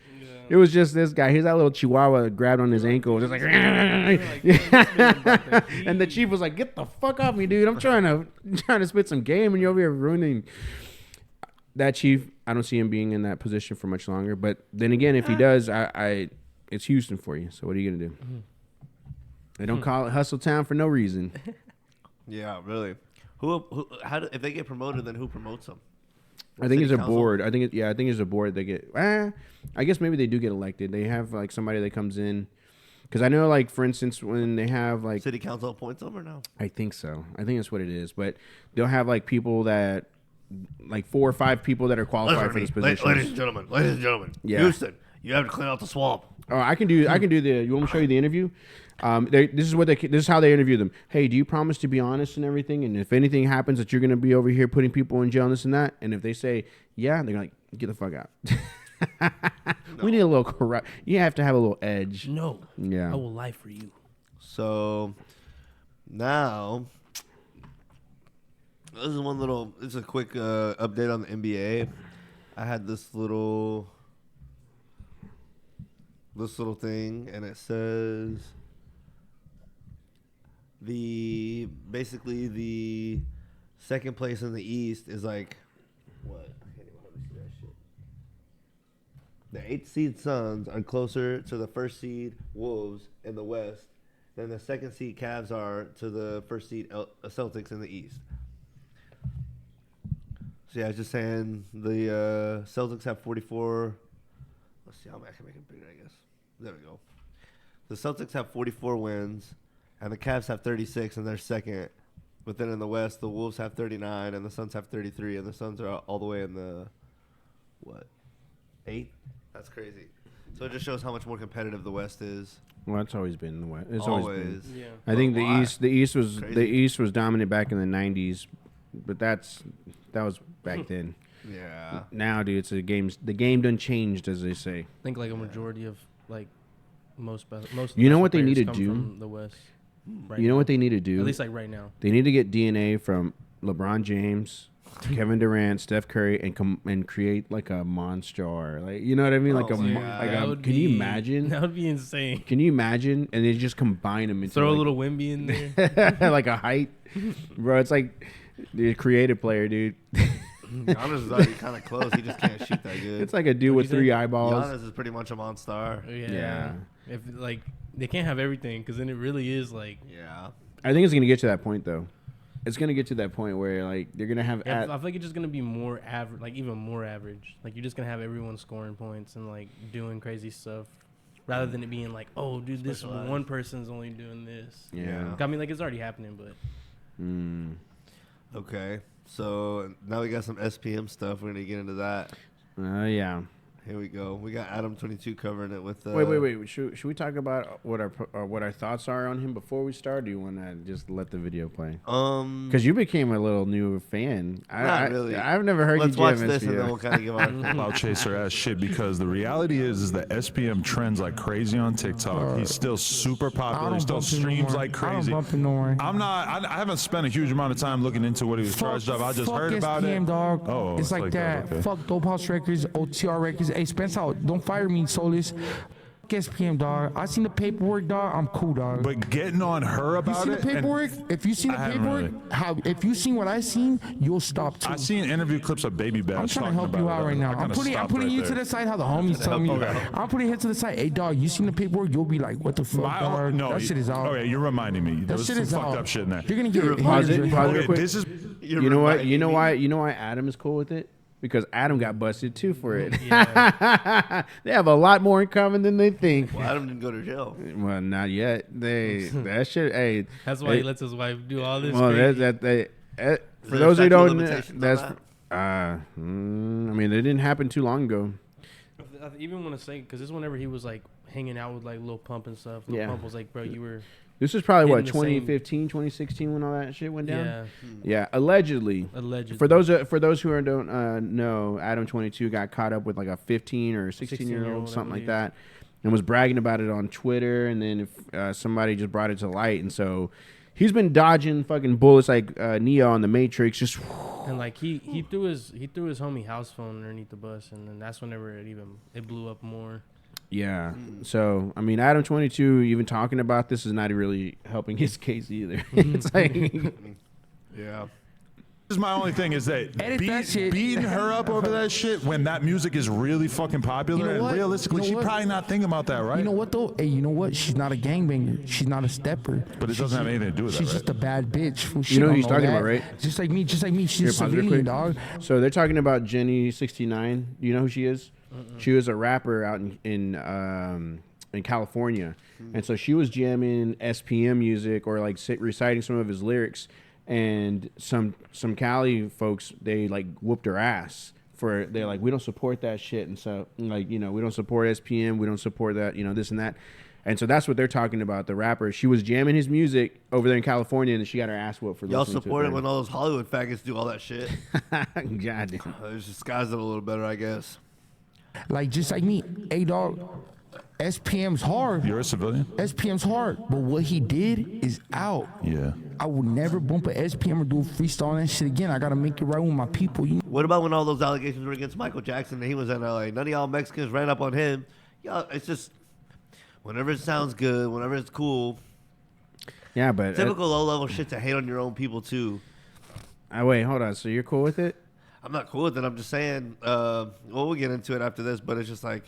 Speaker 2: It was just this guy. He's that little chihuahua that grabbed on his ankle. Just like... and the chief was like, get the fuck off me, dude. I'm trying to spit some game and you're over here ruining... That chief, I don't see him being in that position for much longer. But then again, if he does, it's Houston for you. So what are you gonna do? They don't call it Hustle Town for no reason.
Speaker 1: Yeah, really. If they get promoted, then who promotes them?
Speaker 2: I think it's a
Speaker 1: council?
Speaker 2: board. I think it's a board. They get. I guess maybe they do get elected. They have like somebody that comes in. Because I know, like, for instance, when they have, like...
Speaker 1: City council appoints them or no?
Speaker 2: I think so. I think that's what it is. But they'll have, like, people that... Like, 4 or 5 people that are qualified for this position.
Speaker 1: Ladies and gentlemen.
Speaker 2: Yeah.
Speaker 1: Houston, you have to clean out the swamp.
Speaker 2: Oh, I can do the... You want me to show you the interview? This is how they interview them. Hey, do you promise to be honest and everything? And if anything happens that you're going to be over here putting people in jail and this and that? And if they say, yeah, they're like, get the fuck out. No. We need a little corrupt. You have to have a little edge.
Speaker 3: No.
Speaker 2: Yeah.
Speaker 3: I will lie for you.
Speaker 1: So now, this is a quick update on the NBA. I had this little thing, and it says basically the second place in the East is like what? The 8th seed Suns are closer to the 1st seed Wolves in the West than the 2nd seed Cavs are to the 1st seed Celtics in the East. So yeah, I was just saying the Celtics have 44. Let's see how I can make it bigger, I guess. There we go. The Celtics have 44 wins, and the Cavs have 36, and they're second. But then in the West, the Wolves have 39, and the Suns have 33, and the Suns are all the way in the, 8th? That's crazy. So it just shows how much more competitive the West is.
Speaker 2: Well, it's always been the West. It's
Speaker 1: always
Speaker 2: been.
Speaker 3: Yeah.
Speaker 2: I think
Speaker 1: why?
Speaker 2: the East was
Speaker 1: Crazy.
Speaker 2: the East was dominant back in the 90s, but that was back then.
Speaker 1: Yeah.
Speaker 2: Now, dude, the game done changed, as they say.
Speaker 3: I think like a majority of like most.
Speaker 2: You know what they need to
Speaker 3: come
Speaker 2: do?
Speaker 3: from the West. Right
Speaker 2: You know
Speaker 3: now.
Speaker 2: what they need to do?
Speaker 3: At least like right now.
Speaker 2: They need to get DNA from LeBron James, Kevin Durant, Steph Curry, and create like a monster, like you know what I mean, like
Speaker 1: Oh
Speaker 2: a
Speaker 1: my
Speaker 2: mo-
Speaker 1: God.
Speaker 2: like
Speaker 3: That
Speaker 2: a.
Speaker 3: would
Speaker 2: Can
Speaker 3: be-
Speaker 2: you imagine?
Speaker 3: That would be insane.
Speaker 2: Can you imagine? And they just combine them into
Speaker 3: Throw a
Speaker 2: like,
Speaker 3: little Wemby in there.
Speaker 2: like a height, bro. It's like the creative player, dude.
Speaker 1: Giannis is already kind of close. He just can't shoot that good.
Speaker 2: It's like a dude with
Speaker 3: What'd you
Speaker 2: 3
Speaker 3: say?
Speaker 2: eyeballs.
Speaker 1: Giannis is pretty much a monster.
Speaker 2: Yeah.
Speaker 3: If like they can't have everything, because then it really is like.
Speaker 1: Yeah.
Speaker 2: I think it's gonna get to that point though. It's gonna get to that point where like they're gonna have.
Speaker 3: I feel like it's just gonna be more average, like even more average. Like you're just gonna have everyone scoring points and like doing crazy stuff, rather than it being like, oh, dude, this
Speaker 1: Specialized.
Speaker 3: one person's only doing this.
Speaker 2: Yeah.
Speaker 3: I mean, like it's already happening, but
Speaker 1: Okay. So now we got some SPM stuff. We're gonna get into that.
Speaker 2: Yeah.
Speaker 1: Here we go. We got Adam22 covering it with.
Speaker 2: Wait. Should we talk about what our thoughts are on him before we start? Or do you want to just let the video play? Because you became a little new fan.
Speaker 1: Not really.
Speaker 2: I've never heard
Speaker 1: Let's
Speaker 2: you
Speaker 1: watch
Speaker 2: jam
Speaker 1: this and
Speaker 2: SPM.
Speaker 1: then we'll kind of give our.
Speaker 8: Cloud chaser ass shit, because the reality is that SPM trends like crazy on TikTok. He's still super popular. He still streams like crazy. I'm not. I haven't spent a huge amount of time looking into what he was charged of. I just heard about
Speaker 9: SPM,
Speaker 8: it.
Speaker 9: dog.
Speaker 8: Oh,
Speaker 9: it's like that.
Speaker 8: Okay.
Speaker 9: Fuck Dope House Records, OTR Records. Hey, Spence out. Don't fire me, Solis. SPM, dog. I seen the paperwork, dog. I'm cool, dog.
Speaker 8: But getting on her
Speaker 9: You
Speaker 8: about
Speaker 9: see the
Speaker 8: it. and
Speaker 9: paperwork? If you see the
Speaker 8: I haven't
Speaker 9: paperwork, if you seen what I seen, you'll stop too.
Speaker 8: I seen interview clips of Baby Bash.
Speaker 9: I'm trying to help
Speaker 8: talking
Speaker 9: you
Speaker 8: about
Speaker 9: out
Speaker 8: it.
Speaker 9: right now.
Speaker 8: I
Speaker 9: I'm
Speaker 8: kinda
Speaker 9: putting
Speaker 8: stopped
Speaker 9: you
Speaker 8: right
Speaker 9: to
Speaker 8: there.
Speaker 9: the side how the homies telling me. I'm putting it to the side. Hey, dog, you seen the paperwork? You'll be like, what the fuck, dog?
Speaker 8: No,
Speaker 9: that shit is out.
Speaker 8: Okay, you're reminding me. There
Speaker 9: That
Speaker 8: was
Speaker 9: shit
Speaker 8: some
Speaker 9: is
Speaker 8: fucked
Speaker 9: out.
Speaker 8: up shit in there.
Speaker 9: You're gonna get
Speaker 2: Pause
Speaker 9: haters
Speaker 2: it.
Speaker 9: right
Speaker 2: Pause
Speaker 9: now.
Speaker 2: real quick.
Speaker 8: This is.
Speaker 2: You know what? You know why Adam is cool with it? Because Adam got busted too for it.
Speaker 3: Yeah.
Speaker 2: They have a lot more in common than they think.
Speaker 1: Well, Adam didn't go to jail.
Speaker 2: Well, not yet. That shit. Hey,
Speaker 3: That's why he lets his wife do all this.
Speaker 2: well,
Speaker 3: crazy.
Speaker 2: for
Speaker 1: there
Speaker 2: those who
Speaker 1: statute of
Speaker 2: don't,
Speaker 1: limitations on
Speaker 2: that's.
Speaker 1: that?
Speaker 2: I mean, it didn't happen too long ago.
Speaker 3: I even want to say, because this is whenever he was like hanging out with like Lil Pump and stuff. Lil
Speaker 2: Yeah.
Speaker 3: Pump was like, bro, you were.
Speaker 2: This was probably what,
Speaker 3: Getting the same-
Speaker 2: 2015, 2016 when all that shit went down.
Speaker 3: Yeah.
Speaker 2: Yeah, allegedly.
Speaker 3: Allegedly.
Speaker 2: For those who don't know, Adam22 got caught up with like a 15 or 16-year-old,
Speaker 3: 16-year-old, I
Speaker 2: something like
Speaker 3: believe.
Speaker 2: that, and was bragging about it on Twitter. And then if somebody just brought it to light, and so he's been dodging fucking bullets like Neo on the Matrix. Just
Speaker 3: And like he threw his homie house phone underneath the bus, and then that's whenever it blew up more.
Speaker 2: yeah. So I mean, Adam22 even talking about this is not really helping his case either. It's like,
Speaker 1: Yeah.
Speaker 8: This is my only thing is that,
Speaker 9: that shit.
Speaker 8: beating her up over that shit when that music is really fucking popular,
Speaker 9: You know
Speaker 8: and
Speaker 9: what?
Speaker 8: realistically,
Speaker 9: You know
Speaker 8: she's
Speaker 9: what?
Speaker 8: probably not thinking about that, right?
Speaker 9: You know what though? Hey, you know what? She's not a gangbanger. She's not a stepper.
Speaker 8: But it doesn't have anything to do with that,
Speaker 9: She's
Speaker 8: right?
Speaker 9: just a bad bitch.
Speaker 2: You know who he's talking about, right?
Speaker 9: Just like me. She's
Speaker 2: Here,
Speaker 9: a
Speaker 2: pause real
Speaker 9: civilian,
Speaker 2: quick.
Speaker 9: dog.
Speaker 2: So they're talking about Jenny69. Do you know who she is? She was a rapper out in California, and so she was jamming SPM music or like reciting some of his lyrics, and some Cali folks, they like whooped her ass for, they're like, we don't support that shit, and so like, you know, we don't support SPM, we don't support that, you know, this and that. And so that's what they're talking about, the rapper. She was jamming his music over there in California, and she got her ass whooped for
Speaker 1: Y'all
Speaker 2: listening
Speaker 1: support
Speaker 2: to
Speaker 1: it when all those Hollywood faggots do all that shit.
Speaker 2: God damn.
Speaker 1: It's disguised it a little better, I guess.
Speaker 9: Like just like me. Hey, dog. SPM's hard.
Speaker 8: You're a civilian?
Speaker 9: SPM's hard, but what he did is out.
Speaker 8: Yeah.
Speaker 9: I will never bump a SPM or do a freestyle and that shit again. I gotta make it right with my people. You know?
Speaker 1: What about when all those allegations were against Michael Jackson and he was in LA? None of y'all Mexicans ran up on him. Y'all, it's just whenever it sounds good, whenever it's cool.
Speaker 2: Yeah, but
Speaker 1: Typical low-level shit to hate on your own people too.
Speaker 2: wait, hold on. So you're cool with it?
Speaker 1: I'm not cool with it. I'm just saying. Well, we'll get into it after this, but it's just like,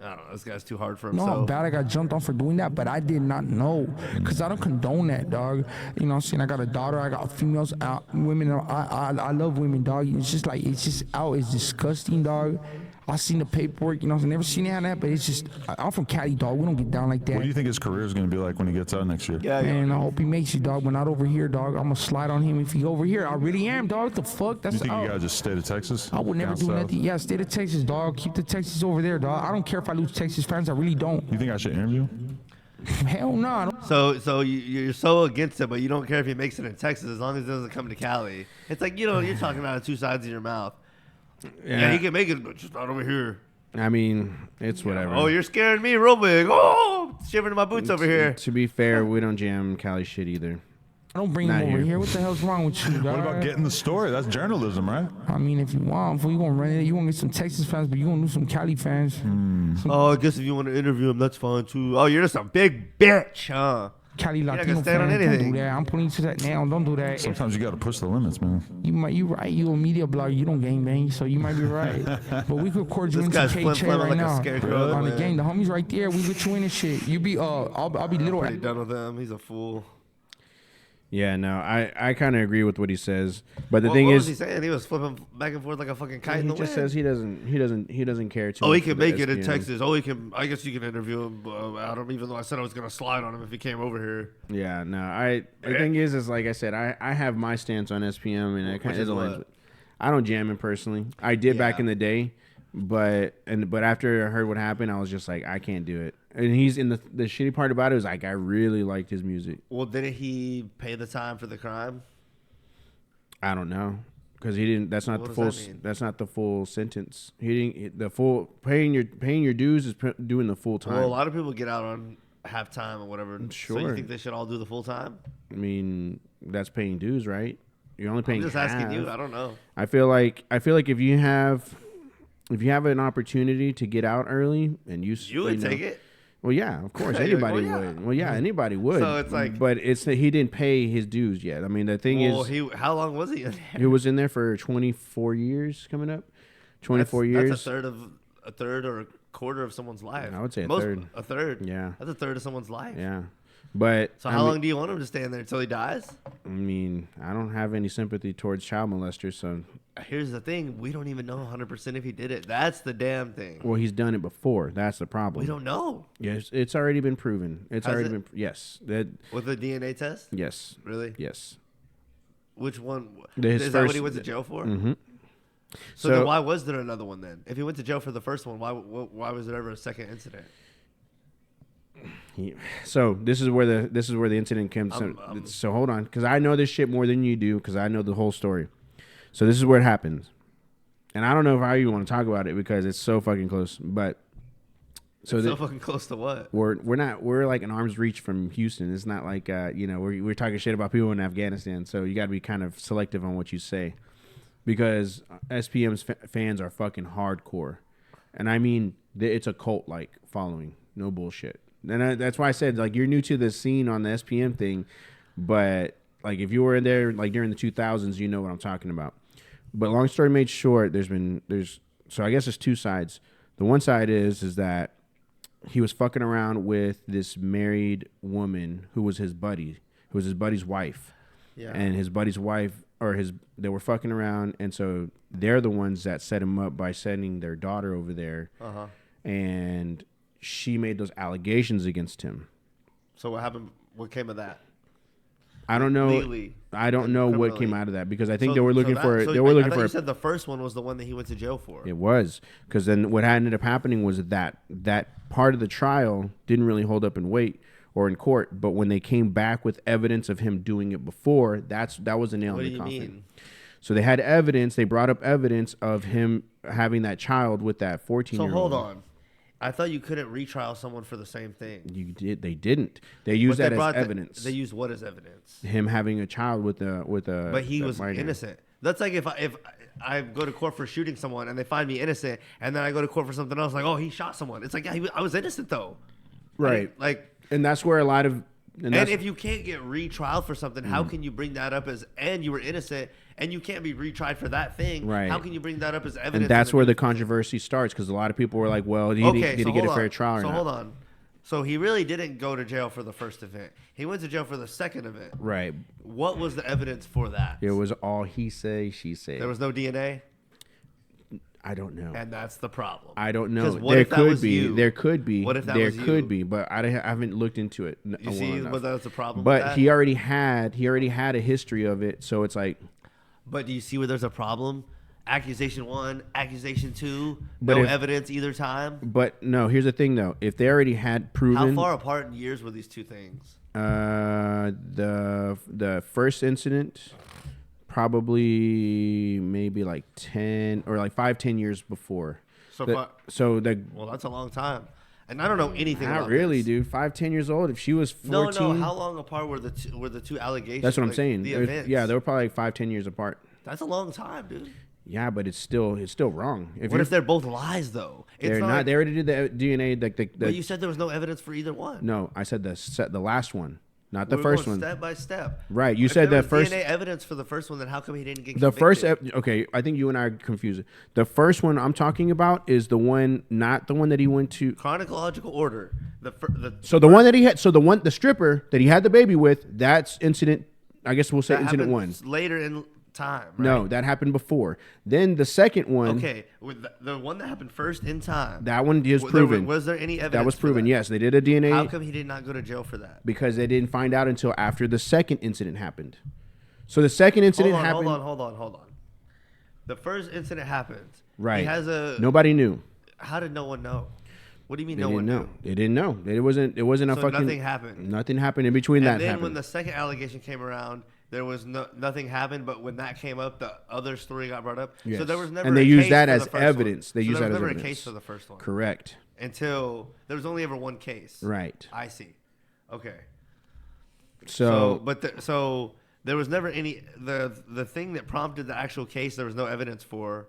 Speaker 1: I don't know. This guy's too hard for
Speaker 9: You know how
Speaker 1: himself.
Speaker 9: bad I got jumped on for doing that, but I did not know, because I don't condone that, dog. You know what I'm saying? I got a daughter, I got females, women. I love women, dog. It's just like, it's just out. It's disgusting, dog. I seen the paperwork, you know, I've never seen it on that, but it's just, I'm from Cali, dog. We don't get down like that.
Speaker 8: What do you think his career is going to be like when he gets out next year?
Speaker 1: Yeah,
Speaker 9: Man, I hope he makes it, dog, but not over here, dog. I'm gonna slide on him if he over here. I really am, dog. What the fuck? That's
Speaker 8: You think you
Speaker 9: out.
Speaker 8: got to just stay to Texas?
Speaker 9: I would never
Speaker 8: Down
Speaker 9: do
Speaker 8: south?
Speaker 9: nothing. Yeah, stay to Texas, dog. Keep the Texas over there, dog. I don't care if I lose Texas fans. I really don't.
Speaker 8: You think I should interview?
Speaker 9: Hell no. I don't.
Speaker 1: So you're so against it, but you don't care if he makes it in Texas as long as it doesn't come to Cali. It's like, you know, you're talking out of two sides of your mouth. Yeah, he can make it, but just not over here.
Speaker 2: I mean, it's whatever.
Speaker 1: Oh, you're scaring me real big. Oh, shivering in my boots over here.
Speaker 2: To be fair, we don't jam Cali shit either.
Speaker 9: I don't bring
Speaker 2: Not
Speaker 9: him over
Speaker 2: here.
Speaker 9: here. What the hell's wrong with you, dog?
Speaker 8: What about getting the story? That's journalism, right?
Speaker 9: I mean, if you want, if you gonna run it, you gonna get some Texas fans, but you gonna lose some Cali fans.
Speaker 1: Oh, I guess if you want to interview him, that's fine too. Oh, you're just a big bitch, huh?
Speaker 9: Cali
Speaker 1: not
Speaker 9: Latino
Speaker 1: gonna stand on
Speaker 9: fans, don't
Speaker 1: anything.
Speaker 9: do that. I'm putting you to that now. Don't do that.
Speaker 8: Sometimes you got to push the limits, man.
Speaker 9: You right. You a media blogger. You don't gangbang, so you might be right. But we could record you
Speaker 1: This
Speaker 9: into
Speaker 1: guy's
Speaker 9: K-Che
Speaker 1: flim-flamming
Speaker 9: right
Speaker 1: like a
Speaker 9: now.
Speaker 1: scarecrow,
Speaker 9: On the
Speaker 1: man.
Speaker 9: gang, the homies right there. We get you in and shit. You be I'll be little.
Speaker 1: Pretty done with him. He's a fool.
Speaker 2: Yeah, no, I kind of agree with what he says, but the
Speaker 1: What
Speaker 2: thing
Speaker 1: was he
Speaker 2: is,
Speaker 1: saying? He was flipping back and forth like a fucking kite in
Speaker 2: he
Speaker 1: the
Speaker 2: just
Speaker 1: wind.
Speaker 2: says he doesn't care too
Speaker 1: Oh,
Speaker 2: much.
Speaker 1: he can
Speaker 2: for the
Speaker 1: make it in
Speaker 2: SPM.
Speaker 1: Texas. Oh, he can. I guess you can interview him, Adam. Even though I said I was gonna slide on him if he came over here.
Speaker 2: Yeah, no, the thing is like I said, I have my stance on SPM, and it kind
Speaker 1: Which is
Speaker 2: of
Speaker 1: what?
Speaker 2: I don't jam him personally. I did back
Speaker 1: Yeah.
Speaker 2: in the day, but after I heard what happened, I was just like, I can't do it. And he's in the shitty part about it was like I really liked his music.
Speaker 1: Well, didn't he pay the time for the crime?
Speaker 2: I don't know, because he didn't. That's not
Speaker 1: What
Speaker 2: the
Speaker 1: does
Speaker 2: full.
Speaker 1: that mean?
Speaker 2: That's not the full sentence. He didn't. The full paying your dues is doing the full time.
Speaker 1: Well, a lot of people get out on halftime or whatever. So
Speaker 2: Sure.
Speaker 1: you think they should all do the full time?
Speaker 2: I mean, that's paying dues, right? You're only
Speaker 1: I'm
Speaker 2: paying.
Speaker 1: just asking you.
Speaker 2: half.
Speaker 1: I don't know.
Speaker 2: I feel like if you have an opportunity to get out early and
Speaker 1: You would take it.
Speaker 2: Well, yeah, of course,
Speaker 1: You're like,
Speaker 2: anybody
Speaker 1: well, yeah.
Speaker 2: would. Well, yeah, anybody would.
Speaker 1: So it's like-
Speaker 2: but it's that he didn't pay his dues yet. I mean, the thing
Speaker 1: Well,
Speaker 2: is,
Speaker 1: how long was he in there?
Speaker 2: he was in there for 24 years coming up. 24 years.
Speaker 1: That's a third or a quarter of someone's life.
Speaker 2: I would say a
Speaker 1: Most,
Speaker 2: third.
Speaker 1: A third.
Speaker 2: Yeah.
Speaker 1: That's a third of someone's life.
Speaker 2: Yeah. But
Speaker 1: So
Speaker 2: I
Speaker 1: how
Speaker 2: mean-
Speaker 1: long do you want him to stay in there until he dies?
Speaker 2: I mean, I don't have any sympathy towards child molesters, so
Speaker 1: Here's the thing: we don't even know 100% if he did it. That's the damn thing.
Speaker 2: well, he's done it before. That's the problem.
Speaker 1: We don't know.
Speaker 2: Yes, it's already been proven. It's
Speaker 1: Has
Speaker 2: already
Speaker 1: it?
Speaker 2: been. Yes, that.
Speaker 1: With a DNA test?
Speaker 2: Yes.
Speaker 1: Really?
Speaker 2: Yes.
Speaker 1: Which one?
Speaker 2: His
Speaker 1: Is that what
Speaker 2: first-
Speaker 1: he went to jail for?
Speaker 2: Mm-hmm.
Speaker 1: So then why was there another one then? If he went to jail for the first one, why was there ever a second incident?
Speaker 2: So this is where the incident comes. So hold on, because I know this shit more than you do, because I know the whole story. So this is where it happens, and I don't know how you want to talk about it because it's so fucking close. But
Speaker 1: So fucking close to what?
Speaker 2: we're like an arm's reach from Houston. It's not like we're talking shit about people in Afghanistan. So you got to be kind of selective on what you say, because SPM's fans are fucking hardcore, and I mean it's a cult like following. No bullshit. And that's why I said like you're new to the scene on the SPM thing, but like if you were in there like during the 2000s, you know what I'm talking about. But long story made short, so I guess there's two sides. The one side is that he was fucking around with this married woman who was his buddy, who was his buddy's wife. Yeah. And his buddy's wife, they were fucking around, and so they're the ones that set him up by sending their daughter over there. Uh-huh. And she made those allegations against him.
Speaker 1: So what happened? What came of that?
Speaker 2: I don't know.
Speaker 1: Legally,
Speaker 2: I don't know what came out of that because I think they were looking for.
Speaker 1: I thought you said the first one was the one that he went to jail for.
Speaker 2: It was because then what ended up happening was that part of the trial didn't really hold up in weight or in court, but when they came back with evidence of him doing it before, that was a nail in the coffin. What do you mean? So they had evidence. They brought up evidence of him having that child with that 14-year-old.
Speaker 1: So hold on. I thought you couldn't retrial someone for the same thing.
Speaker 2: You did. They didn't. They used that as evidence.
Speaker 1: They used what as evidence?
Speaker 2: Him having a child with a.
Speaker 1: But he was innocent. That's like if I go to court for shooting someone and they find me innocent, and then I go to court for something else, like, oh, he shot someone. It's like, yeah, I was innocent though.
Speaker 2: Right. And that's where a lot of.
Speaker 1: And if you can't get retrialed for something, how can you bring that up and you were innocent and you can't be retried for that thing? Right. How can you bring that up as evidence?
Speaker 2: And that's where the controversy starts because a lot of people were like, well, did he get a fair trial or not?
Speaker 1: So hold on. So he really didn't go to jail for the first event. He went to jail for the second event.
Speaker 2: Right.
Speaker 1: What was the evidence for that?
Speaker 2: It was all he say, she say.
Speaker 1: There was no DNA?
Speaker 2: I don't know.
Speaker 1: And that's the problem.
Speaker 2: I don't know. There could be. There could be.
Speaker 1: What if that was you?
Speaker 2: There could be, but I haven't looked into it.
Speaker 1: You see, but that's the problem.
Speaker 2: But he already had a history of it, so it's like.
Speaker 1: But do you see where there's a problem? Accusation 1, accusation 2, no evidence either time.
Speaker 2: But no, here's the thing though. If they already had proven.
Speaker 1: How far apart in years were these two things?
Speaker 2: The first incident. Probably maybe like 10 or like 5-10 years before.
Speaker 1: Well, that's a long time. And I don't know anything about
Speaker 2: really,
Speaker 1: this.
Speaker 2: Dude. 5-10 years old. If she was 14.
Speaker 1: No. How long apart were the two allegations?
Speaker 2: That's what I'm saying.
Speaker 1: The events?
Speaker 2: Yeah, they were probably like 5-10 years apart.
Speaker 1: That's a long time, dude.
Speaker 2: Yeah, but it's still wrong.
Speaker 1: What if they're both lies though?
Speaker 2: They're not. They already did the DNA.
Speaker 1: But you said there was no evidence for either one.
Speaker 2: No, I said the last one. Not the first one.
Speaker 1: Step by step.
Speaker 2: Right. You said the first.
Speaker 1: DNA evidence for the first one. Then how come he didn't get
Speaker 2: the
Speaker 1: convicted?
Speaker 2: first? Okay, I think you and I are confused. The first one I'm talking about is the one, not the one that he went to.
Speaker 1: Chronological order. The
Speaker 2: one that he had. So the stripper that he had the baby with. That's incident. I guess we'll say incident 1.
Speaker 1: Later in time. Right?
Speaker 2: No, that happened before. Then the second one.
Speaker 1: Okay, with the one that happened first in time.
Speaker 2: That one is proven.
Speaker 1: Was there any evidence?
Speaker 2: That was proven. Yes, they did a DNA.
Speaker 1: How come he did not go to jail for that?
Speaker 2: Because they didn't find out until after the second incident happened. So the second incident happened.
Speaker 1: Hold on. The first incident happened.
Speaker 2: Right.
Speaker 1: He has
Speaker 2: Nobody knew.
Speaker 1: How did no one know? What do you mean
Speaker 2: no
Speaker 1: one knew?
Speaker 2: They didn't know. It wasn't a fucking.
Speaker 1: Nothing happened.
Speaker 2: Nothing happened in between that.
Speaker 1: And then
Speaker 2: happened.
Speaker 1: when the second allegation came around. There was nothing happened, but when that came up, the other story got brought up.
Speaker 2: Yes.
Speaker 1: So there was never.
Speaker 2: And they used that as evidence. They used that as evidence.
Speaker 1: There was never a case for the first one.
Speaker 2: Correct.
Speaker 1: Until there was only ever one case.
Speaker 2: Right.
Speaker 1: I see. Okay.
Speaker 2: So
Speaker 1: there was never any the thing that prompted the actual case. There was no evidence for.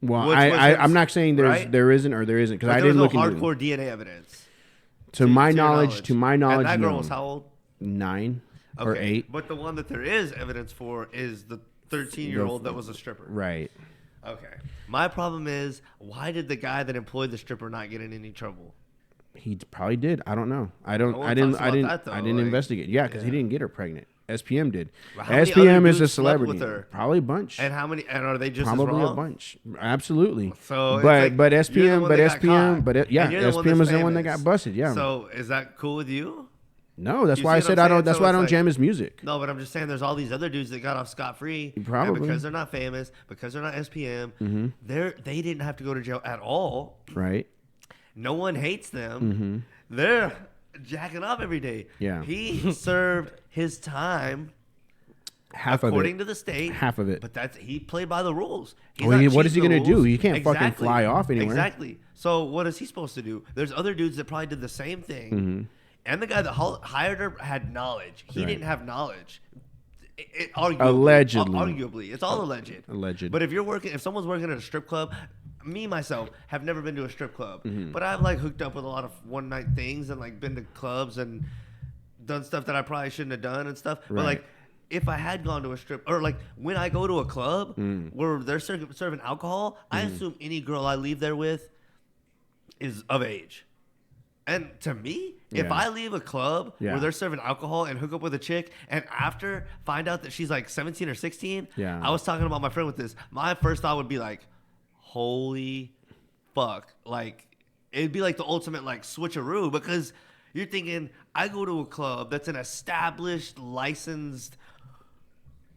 Speaker 2: Well, I'm not saying there isn't or there isn't because I didn't look into it.
Speaker 1: There was no hardcore DNA evidence.
Speaker 2: To my knowledge,
Speaker 1: and that girl was how old?
Speaker 2: 9. Or 8.
Speaker 1: But the one that there is evidence for is the 13-year-old that was a stripper.
Speaker 2: Right.
Speaker 1: Okay. My problem is, why did the guy that employed the stripper not get in any trouble?
Speaker 2: He probably did. I don't know. I didn't investigate. Yeah, because he didn't get her pregnant. SPM did. SPM is a celebrity. Probably a bunch.
Speaker 1: And how many? And are they just
Speaker 2: probably
Speaker 1: as wrong?
Speaker 2: A bunch? Absolutely.
Speaker 1: So,
Speaker 2: SPM is the one that got busted. Yeah.
Speaker 1: So is that cool with you?
Speaker 2: No, that's why I said I don't. That's why I don't jam his music.
Speaker 1: No, but I'm just saying, there's all these other dudes that got off scot free.
Speaker 2: Probably
Speaker 1: because they're not famous, because they're not SPM. They didn't have to go to jail at all.
Speaker 2: Right.
Speaker 1: No one hates them. They're jacking up every day.
Speaker 2: Yeah.
Speaker 1: He served his time.
Speaker 2: Half of it.
Speaker 1: According to the state.
Speaker 2: Half of it.
Speaker 1: But he played by the rules.
Speaker 2: What is he going to do? He can't fucking fly off anywhere.
Speaker 1: Exactly. So what is he supposed to do? There's other dudes that probably did the same thing. And the guy that hired her had knowledge. He didn't have knowledge. Arguably. It's all alleged.
Speaker 2: Alleged.
Speaker 1: But if someone's working at a strip club, myself, have never been to a strip club. But I've hooked up with a lot of one night things and been to clubs and done stuff that I probably shouldn't have done and stuff.
Speaker 2: Right.
Speaker 1: But if I had gone to a strip, or like when I go to a club where they're serving alcohol, I assume any girl I leave there with is of age. And to me, if I leave a club where they're serving alcohol and hook up with a chick, and after find out that she's like 17 or 16, I was talking about my friend with this. My first thought would be like, holy fuck. Like, it'd be like the ultimate like switcheroo, because you're thinking, I go to a club that's an established, licensed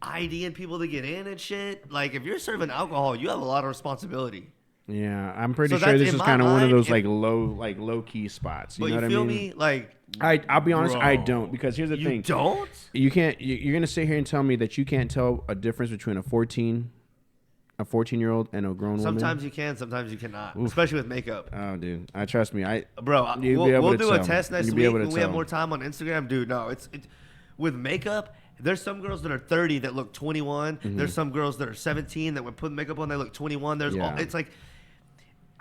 Speaker 1: ID and people to get in and shit. Like, if you're serving alcohol, you have a lot of responsibility.
Speaker 2: Yeah, I'm pretty sure this is kind of one of those like low key spots. You know what I mean?
Speaker 1: Feel me? Like,
Speaker 2: I'll be honest,
Speaker 1: bro,
Speaker 2: I don't, because here's the thing.
Speaker 1: You don't?
Speaker 2: You can't. You're gonna sit here and tell me that you can't tell a difference between a 14-year-old and a grown woman?
Speaker 1: Sometimes you can, sometimes you cannot. Oof. Especially with makeup.
Speaker 2: Oh, dude, trust me.
Speaker 1: We'll do a test next week when we have more time on Instagram, dude. No, it's with makeup. There's some girls that are 30 that look 21. There's some girls that are 17 that would put makeup on, they look 21. It's like,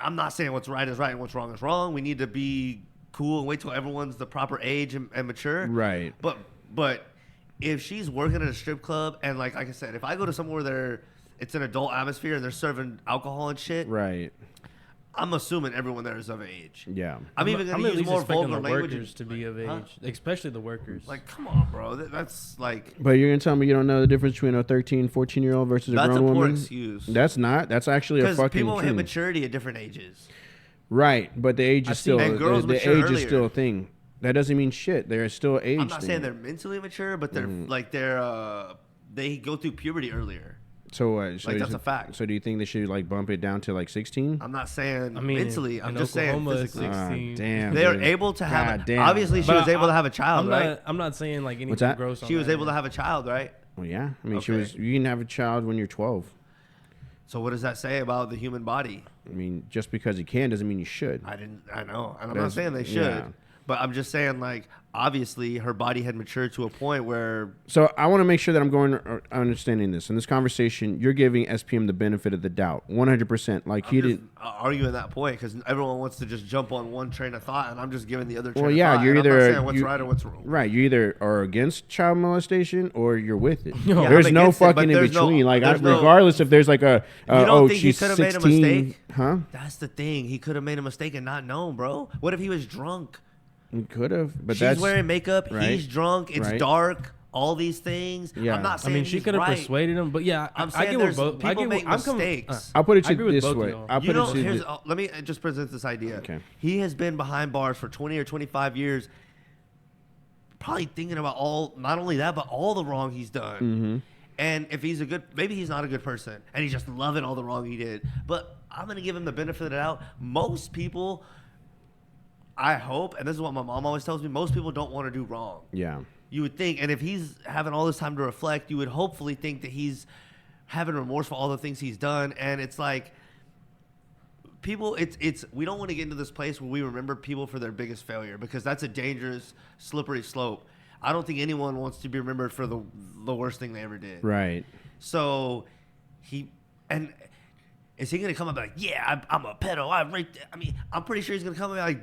Speaker 1: I'm not saying what's right is right and what's wrong is wrong. We need to be cool and wait till everyone's the proper age and mature.
Speaker 2: Right.
Speaker 1: But if she's working at a strip club, and like I said, if I go to somewhere where it's an adult atmosphere and they're serving alcohol and shit,
Speaker 2: right,
Speaker 1: I'm assuming everyone there is of age.
Speaker 2: Yeah.
Speaker 1: I'm even going to use more vulgar language
Speaker 3: to be of age, especially the workers.
Speaker 1: Like, come on, bro. That's like...
Speaker 2: But you're going to tell me you don't know the difference between a 13, 14-year-old versus a grown woman?
Speaker 1: That's a poor excuse.
Speaker 2: That's not. That's actually a fucking
Speaker 1: Because people hit
Speaker 2: thing.
Speaker 1: maturity at different ages.
Speaker 2: Right, but the age is still...
Speaker 1: And girls
Speaker 2: the
Speaker 1: mature
Speaker 2: age
Speaker 1: earlier.
Speaker 2: is still a thing. That doesn't mean shit. They're still age.
Speaker 1: I'm not saying they're mentally mature, but they're they go through puberty earlier.
Speaker 2: So,
Speaker 1: that's a fact.
Speaker 2: So do you think they should like bump it down to like 16?
Speaker 1: I'm not saying mentally. I'm just saying physically.
Speaker 3: 16.
Speaker 2: Damn,
Speaker 1: they are able to have. Obviously, she was able to have a child, right?
Speaker 3: I'm not saying like anything gross.
Speaker 1: She was able to have a child, right?
Speaker 2: Well, yeah. I mean, you can have a child when you're 12.
Speaker 1: So what does that say about the human body?
Speaker 2: I mean, just because you can doesn't mean you should.
Speaker 1: I know. And I'm not saying they should. But I'm just saying, like, obviously her body had matured to a point where...
Speaker 2: So I want to make sure that I'm understanding this. In this conversation, you're giving SPM the benefit of the doubt. 100%. Like, he didn't...
Speaker 1: arguing that point because everyone wants to just jump on one train of thought, and I'm just giving the other train
Speaker 2: of
Speaker 1: thought.
Speaker 2: You're either...
Speaker 1: I'm not saying what's right or what's wrong.
Speaker 2: Right. You either are against child molestation or you're with it. There's no fucking in between. Regardless if there's like a...
Speaker 1: you don't think
Speaker 2: she's
Speaker 1: he could have made a
Speaker 2: 16,
Speaker 1: mistake?
Speaker 2: Huh?
Speaker 1: That's the thing. He could have made a mistake and not known, bro. What if he was drunk?
Speaker 2: He could have, but
Speaker 1: she's wearing makeup.
Speaker 2: Right,
Speaker 1: he's drunk. It's dark. All these things.
Speaker 2: Yeah.
Speaker 1: I'm not saying.
Speaker 3: I mean, she could have persuaded him, but yeah,
Speaker 1: I'm saying there's people make mistakes.
Speaker 2: I'll put it to this way.
Speaker 1: Let me just present this idea.
Speaker 2: Okay.
Speaker 1: He has been behind bars for 20 or 25 years, probably thinking about not only that, but all the wrong he's done.
Speaker 2: Mm-hmm.
Speaker 1: And if he's maybe he's not a good person, and he's just loving all the wrong he did. But I'm gonna give him the benefit of the doubt. Most people. I hope, and this is what my mom always tells me, most people don't want to do wrong.
Speaker 2: Yeah.
Speaker 1: You would think, and if he's having all this time to reflect, you would hopefully think that he's having remorse for all the things he's done. And it's like, people, we don't want to get into this place where we remember people for their biggest failure, because that's a dangerous, slippery slope. I don't think anyone wants to be remembered for the worst thing they ever did.
Speaker 2: Right.
Speaker 1: So, is he going to come up like, yeah, I'm a pedo. I'm pretty sure he's going to come up like,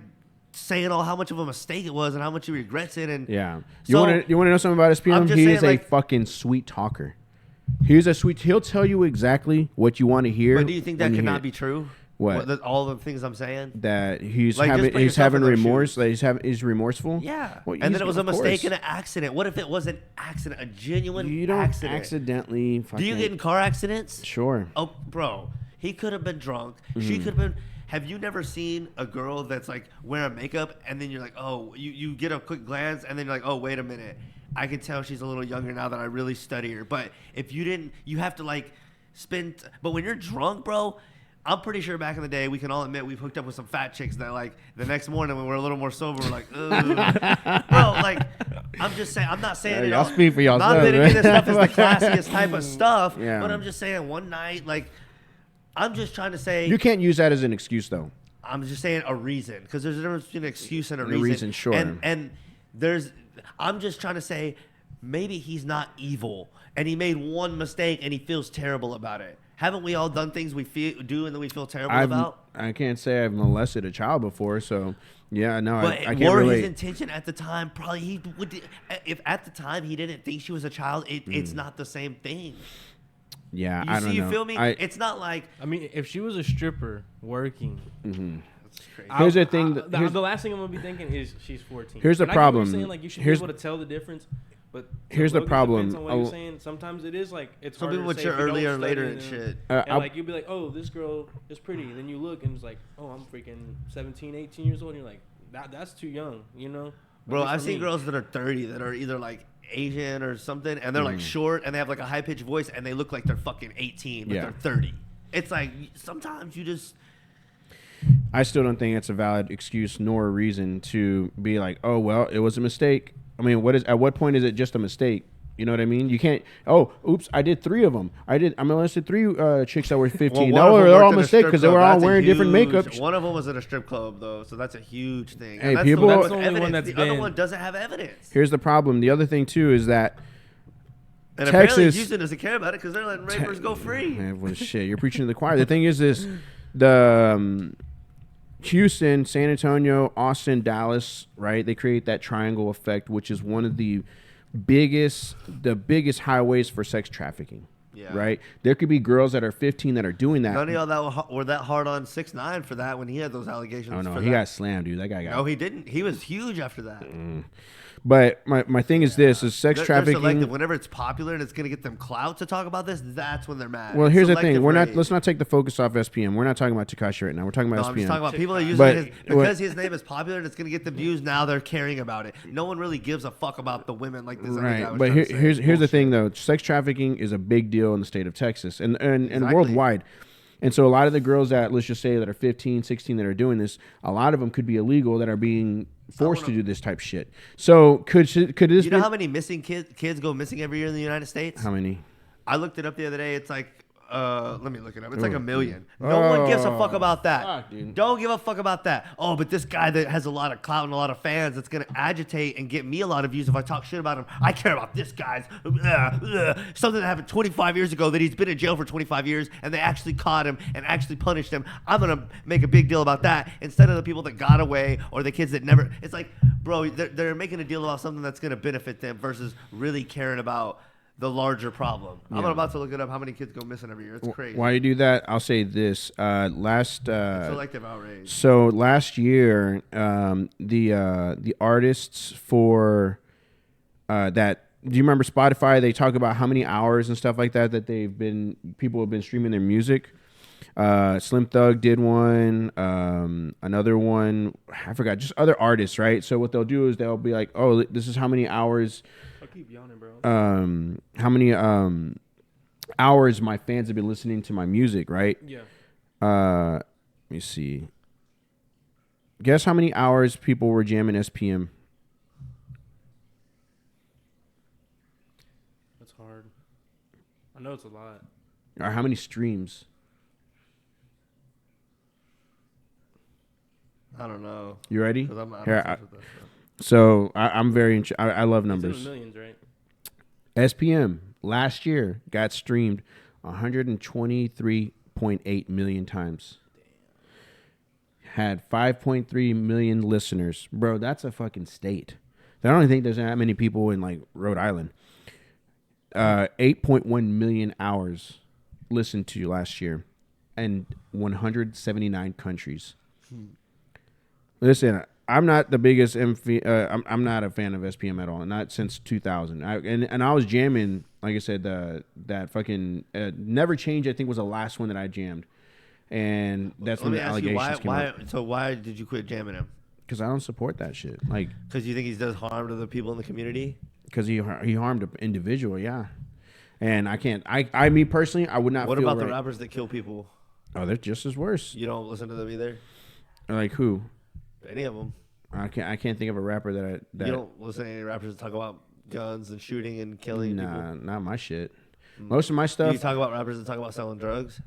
Speaker 1: saying how much of a mistake it was and how much he regrets it. And
Speaker 2: yeah, you want to know something about SPM? He is a fucking sweet talker. He'll tell you exactly what you want to hear.
Speaker 1: But do you think that cannot be true?
Speaker 2: What?
Speaker 1: All the things I'm saying?
Speaker 2: That he's having remorse. That he's remorseful.
Speaker 1: Yeah.
Speaker 2: Well,
Speaker 1: and then it was a mistake and an accident. What if it was an accident, a genuine accident?
Speaker 2: Accidentally.
Speaker 1: Do you get in car accidents?
Speaker 2: Sure.
Speaker 1: Oh, bro, he could have been drunk. She could have been. Have you never seen a girl that's like wearing makeup and then you're like, oh, you get a quick glance and then you're like, oh, wait a minute. I can tell she's a little younger now that I really study her. But if you didn't, you have to like but when you're drunk, bro, I'm pretty sure back in the day, we can all admit we've hooked up with some fat chicks that like the next morning when we're a little more sober, we're like, ugh. Bro, like, I'm just saying, I'm not saying
Speaker 2: y'all speak for y'all.
Speaker 1: Not that any of this stuff is the classiest type of stuff,
Speaker 2: yeah.
Speaker 1: But I'm just saying one night, like, I'm just trying to say...
Speaker 2: You can't use that as an excuse, though.
Speaker 1: I'm just saying a reason, because there's a difference between an excuse and a reason.
Speaker 2: A reason, sure.
Speaker 1: And I'm just trying to say maybe he's not evil, and he made one mistake, and he feels terrible about it. Haven't we all done things we do and then we feel terrible about?
Speaker 2: I can't say I've molested a child before, so yeah, no,
Speaker 1: But
Speaker 2: I can't relate.
Speaker 1: His intention at the time, probably he would. If at the time he didn't think she was a child, it's not the same thing.
Speaker 2: Yeah, I don't know.
Speaker 1: You feel me? It's not like.
Speaker 3: I mean, if she was a stripper working.
Speaker 2: Here's the thing.
Speaker 3: The last thing I'm gonna be thinking is she's 14.
Speaker 2: Here's the problem.
Speaker 3: You're saying, like, you should be able to tell the difference. But
Speaker 2: here's the problem.
Speaker 3: On what you're saying, sometimes it is like it's
Speaker 1: some
Speaker 3: harder
Speaker 1: people
Speaker 3: to say
Speaker 1: mature earlier and later and shit.
Speaker 3: And like you'll be like, oh, this girl is pretty. And then you look and it's like, oh, I'm freaking 17, 18 years old. And you're like, that's too young, you know?
Speaker 1: Bro, I've seen girls that are 30 that are either like Asian or something, and they're like short and they have like a high pitched voice and they look like they're fucking 18, but they're 30. It's like sometimes you just.
Speaker 2: I still don't think it's a valid excuse nor a reason to be like, oh well, it was a mistake. I mean, at what point is it just a mistake? You know what I mean? You can't. Oh, oops! I did 3 of them. I molested 3 chicks that were 15.
Speaker 1: Well,
Speaker 2: they're all mistakes because they were all wearing different makeup.
Speaker 1: One of them was at a strip club though, so that's a huge thing.
Speaker 2: Hey,
Speaker 1: that's
Speaker 2: people.
Speaker 1: That's the only one that's the other one doesn't have evidence.
Speaker 2: Here's the problem. The other thing too is that.
Speaker 1: And
Speaker 2: Texas,
Speaker 1: apparently Houston doesn't care about it because they're letting rapers go free.
Speaker 2: Man, well, shit, you're preaching to the choir. The thing is this: the Houston, San Antonio, Austin, Dallas, right? They create that triangle effect, which is one of the biggest highways for sex trafficking. Yeah. Right? There could be girls that are 15 that are doing that.
Speaker 1: None of y'all that were that hard on 6ix9ine for that when he had those allegations.
Speaker 2: Oh, no, he got slammed, dude. That guy got.
Speaker 1: No, he didn't. He was huge after that.
Speaker 2: But my thing is this: is sex trafficking.
Speaker 1: Selective. Whenever it's popular and it's gonna get them clout to talk about this, that's when they're mad.
Speaker 2: Well, here's the thing: let's not take the focus off SPM. We're not talking about Tekashi right now. We're talking about SPM.
Speaker 1: I'm just talking about people that use because his name is popular and it's gonna get the views. Now they're caring about it. No one really gives a fuck about the women like this.
Speaker 2: Right. But here's the thing though: sex trafficking is a big deal in the state of Texas and worldwide. And so a lot of the girls that, let's just say, that are 15, 16 that are doing this, a lot of them could be illegal that are being forced to do this type shit. So could this?
Speaker 1: You know how many missing kids go missing every year in the United States?
Speaker 2: How many?
Speaker 1: I looked it up the other day. It's like, let me look it up. It's like 1 million. No one gives a fuck about that.
Speaker 2: Fuck,
Speaker 1: don't give a fuck about that. Oh, but this guy that has a lot of clout and a lot of fans that's going to agitate and get me a lot of views if I talk shit about him. I care about this guy's something that happened 25 years ago that he's been in jail for 25 years and they actually caught him and actually punished him. I'm going to make a big deal about that instead of the people that got away or the kids that never. It's like, bro, they're making a deal about something that's going to benefit them versus really caring about the larger problem. I'm about to look it up. How many kids go missing every year? It's crazy.
Speaker 2: While you do that, I'll say this:
Speaker 1: selective outrage.
Speaker 2: So last year, the artists for that. Do you remember Spotify? They talk about how many hours and stuff like that people have been streaming their music. Slim Thug did one. Another one, I forgot. Just other artists, right? So what they'll do is they'll be like, "Oh, this is how many hours."
Speaker 3: I'll keep yawning, bro.
Speaker 2: How many hours my fans have been listening to my music, right?
Speaker 3: Yeah.
Speaker 2: Let me see. Guess how many hours people were jamming SPM?
Speaker 3: That's hard. I know it's a lot.
Speaker 2: Or how many streams?
Speaker 1: I don't know.
Speaker 2: You ready?
Speaker 1: Here,
Speaker 2: so I'm very. I love numbers.
Speaker 3: It's in the millions, right?
Speaker 2: SPM last year got streamed 123.8 million times. Had 5.3 million listeners, bro. That's a fucking state. I don't think there's that many people in like Rhode Island. 8.1 million hours listened to last year, and 179 countries. Listen, I'm not the biggest I'm not a fan of SPM at all, not since 2000. And I was jamming, like I said, that fucking Never Change. I think was the last one that I jammed, and that's when the allegations came out.
Speaker 1: So why did you quit jamming him?
Speaker 2: Because I don't support that shit. Like,
Speaker 1: because you think he does harm to the people in the community.
Speaker 2: Because he harmed an individual, yeah. And I can't. Me personally, I would not.
Speaker 1: What
Speaker 2: feel
Speaker 1: about
Speaker 2: right.
Speaker 1: the rappers that kill people?
Speaker 2: Oh, they're just as worse.
Speaker 1: You don't listen to them either.
Speaker 2: Like who?
Speaker 1: Any of them.
Speaker 2: I can't think of a rapper that
Speaker 1: you don't listen to any rappers that talk about guns and shooting and killing people.
Speaker 2: Nah, not my shit. Most of my stuff.
Speaker 1: Do you talk about rappers that talk about selling drugs?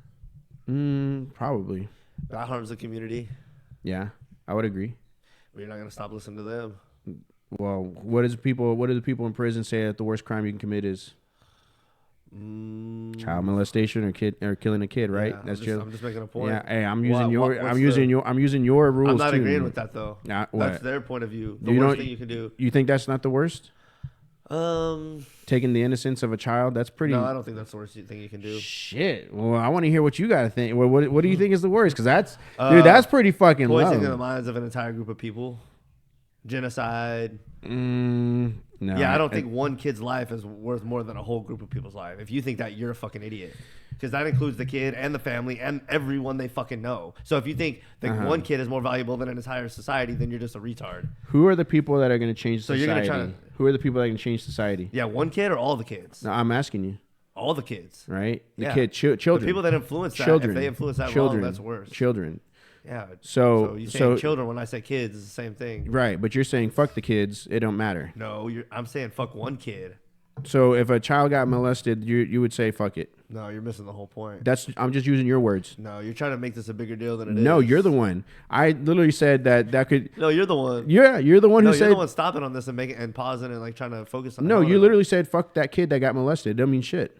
Speaker 2: Probably.
Speaker 1: That harms the community.
Speaker 2: Yeah, I would agree.
Speaker 1: But you're not gonna stop listening to them.
Speaker 2: Well, what do the people in prison say that the worst crime you can commit is? Child molestation or killing a kid, right?
Speaker 1: Yeah,
Speaker 2: That's
Speaker 1: I'm just making a point.
Speaker 2: Yeah, hey, I'm using your rules.
Speaker 1: I'm not
Speaker 2: too.
Speaker 1: agreeing with that though.
Speaker 2: Nah,
Speaker 1: that's their point of view. The
Speaker 2: you
Speaker 1: worst thing you can do.
Speaker 2: You think that's not the worst?
Speaker 1: Taking
Speaker 2: the innocence of a child, that's pretty.
Speaker 1: No, I don't think that's the worst thing you can do.
Speaker 2: Shit. Well, I want to hear what you got to think. What do you think is the worst? Because dude, that's pretty fucking low.
Speaker 1: Poisoning the minds of an entire group of people. Genocide.
Speaker 2: No.
Speaker 1: Yeah, I don't think one kid's life is worth more than a whole group of people's life. If you think that, you're a fucking idiot. Because that includes the kid and the family and everyone they fucking know. So if you think that one kid is more valuable than an entire society, then you're just a retard.
Speaker 2: Who are the people that are going to change society?
Speaker 1: So you're going to try to...
Speaker 2: Who are the people that are going to change society?
Speaker 1: Yeah, one kid or all the kids?
Speaker 2: No, I'm asking you.
Speaker 1: All the kids.
Speaker 2: Right? Children.
Speaker 1: The people that influence that, if they influence that wrong, that's worse.
Speaker 2: Children.
Speaker 1: Yeah.
Speaker 2: So
Speaker 1: you say children when I say kids is the same thing.
Speaker 2: Right, but you're saying fuck the kids, it don't matter.
Speaker 1: No, I'm saying fuck one kid.
Speaker 2: So if a child got molested, you would say fuck it.
Speaker 1: No, you're missing the whole point.
Speaker 2: I'm just using your words.
Speaker 1: No, you're trying to make this a bigger deal than it is.
Speaker 2: No, you're the one. I literally said that could.
Speaker 1: No, you're the one.
Speaker 2: Yeah, you're the one who said.
Speaker 1: You're the one stopping on this and making and pausing and like trying to focus on.
Speaker 2: No, you literally said fuck that kid that got molested. It don't mean shit,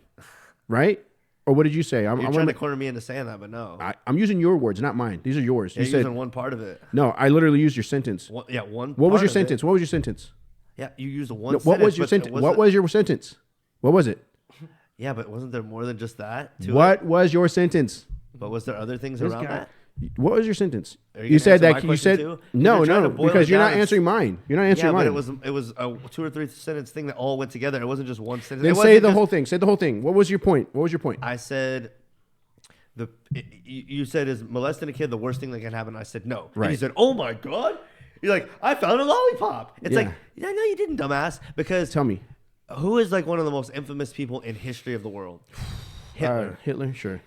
Speaker 2: right? Or what did you say?
Speaker 1: You're trying to corner me into saying that, but no.
Speaker 2: I'm using your words, not mine. These are yours.
Speaker 1: Yeah,
Speaker 2: you said
Speaker 1: using one part of it.
Speaker 2: No, I literally used your sentence.
Speaker 1: One.
Speaker 2: What was your sentence? What was your sentence?
Speaker 1: Yeah, you used one.
Speaker 2: What was your sentence? What was your sentence? What was it?
Speaker 1: Yeah, but wasn't there more than just that?
Speaker 2: What was your sentence?
Speaker 1: But was there other things around that?
Speaker 2: What was your sentence?
Speaker 1: You
Speaker 2: said that you said
Speaker 1: too?
Speaker 2: no, because you're not answering mine. You're not answering mine.
Speaker 1: But it was a 2 or 3 sentence thing that all went together. It wasn't just one sentence.
Speaker 2: Then say the whole thing. Say the whole thing. What was your point? What was your point?
Speaker 1: I said you said is molesting a kid the worst thing that can happen? I said no.
Speaker 2: Right.
Speaker 1: And you said, oh my god. You're like, I found a lollipop. It's like, yeah, no, you didn't, dumbass. Because
Speaker 2: tell me.
Speaker 1: Who is like one of the most infamous people in history of the world? Hitler.
Speaker 2: Hitler, sure.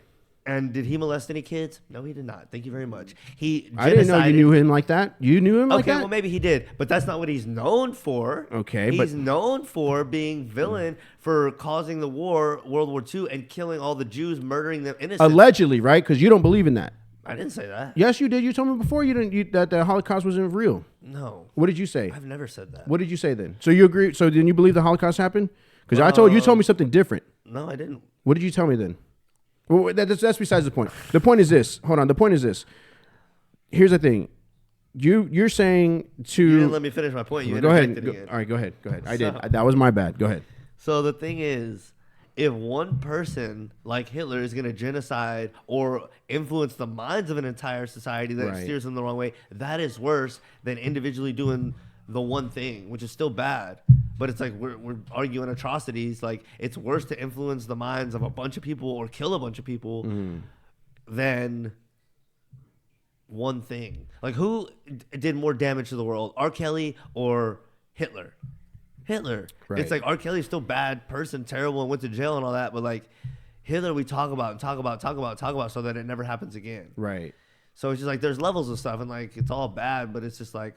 Speaker 1: And did he molest any kids? No, he did not. Thank you very much.
Speaker 2: I didn't know you knew him like that. You knew him like that?
Speaker 1: Okay, well, maybe he did. But that's not what he's known for.
Speaker 2: Okay,
Speaker 1: He's known for being villain for causing the war, World War II, and killing all the Jews, murdering them innocent.
Speaker 2: Allegedly, right? Because you don't believe in that.
Speaker 1: I didn't say that.
Speaker 2: Yes, you did. You told me before that the Holocaust wasn't real.
Speaker 1: No.
Speaker 2: What did you say?
Speaker 1: I've never said that.
Speaker 2: What did you say then? So you agree? So then you believe the Holocaust happened? Because you told me something different.
Speaker 1: No, I didn't.
Speaker 2: What did you tell me then? Well, that's besides the point. The point is this. Hold on. The point is this. Here's the thing. You're saying to.
Speaker 1: You didn't let me finish my point. You
Speaker 2: go ahead.
Speaker 1: again.
Speaker 2: All right, go ahead. Go ahead. I did. That was my bad. Go ahead.
Speaker 1: So the thing is, if one person like Hitler is going to genocide or influence the minds of an entire society that steers them the wrong way, that is worse than individually doing the one thing, which is still bad. But it's like we're arguing atrocities. Like, it's worse to influence the minds of a bunch of people or kill a bunch of people than one thing. Like, who did more damage to the world, R. Kelly or Hitler? Hitler.
Speaker 2: Right.
Speaker 1: It's like R. Kelly's still bad person, terrible, and went to jail and all that. But like Hitler, we talk about so that it never happens again.
Speaker 2: Right.
Speaker 1: So it's just like there's levels of stuff, and like it's all bad, but it's just like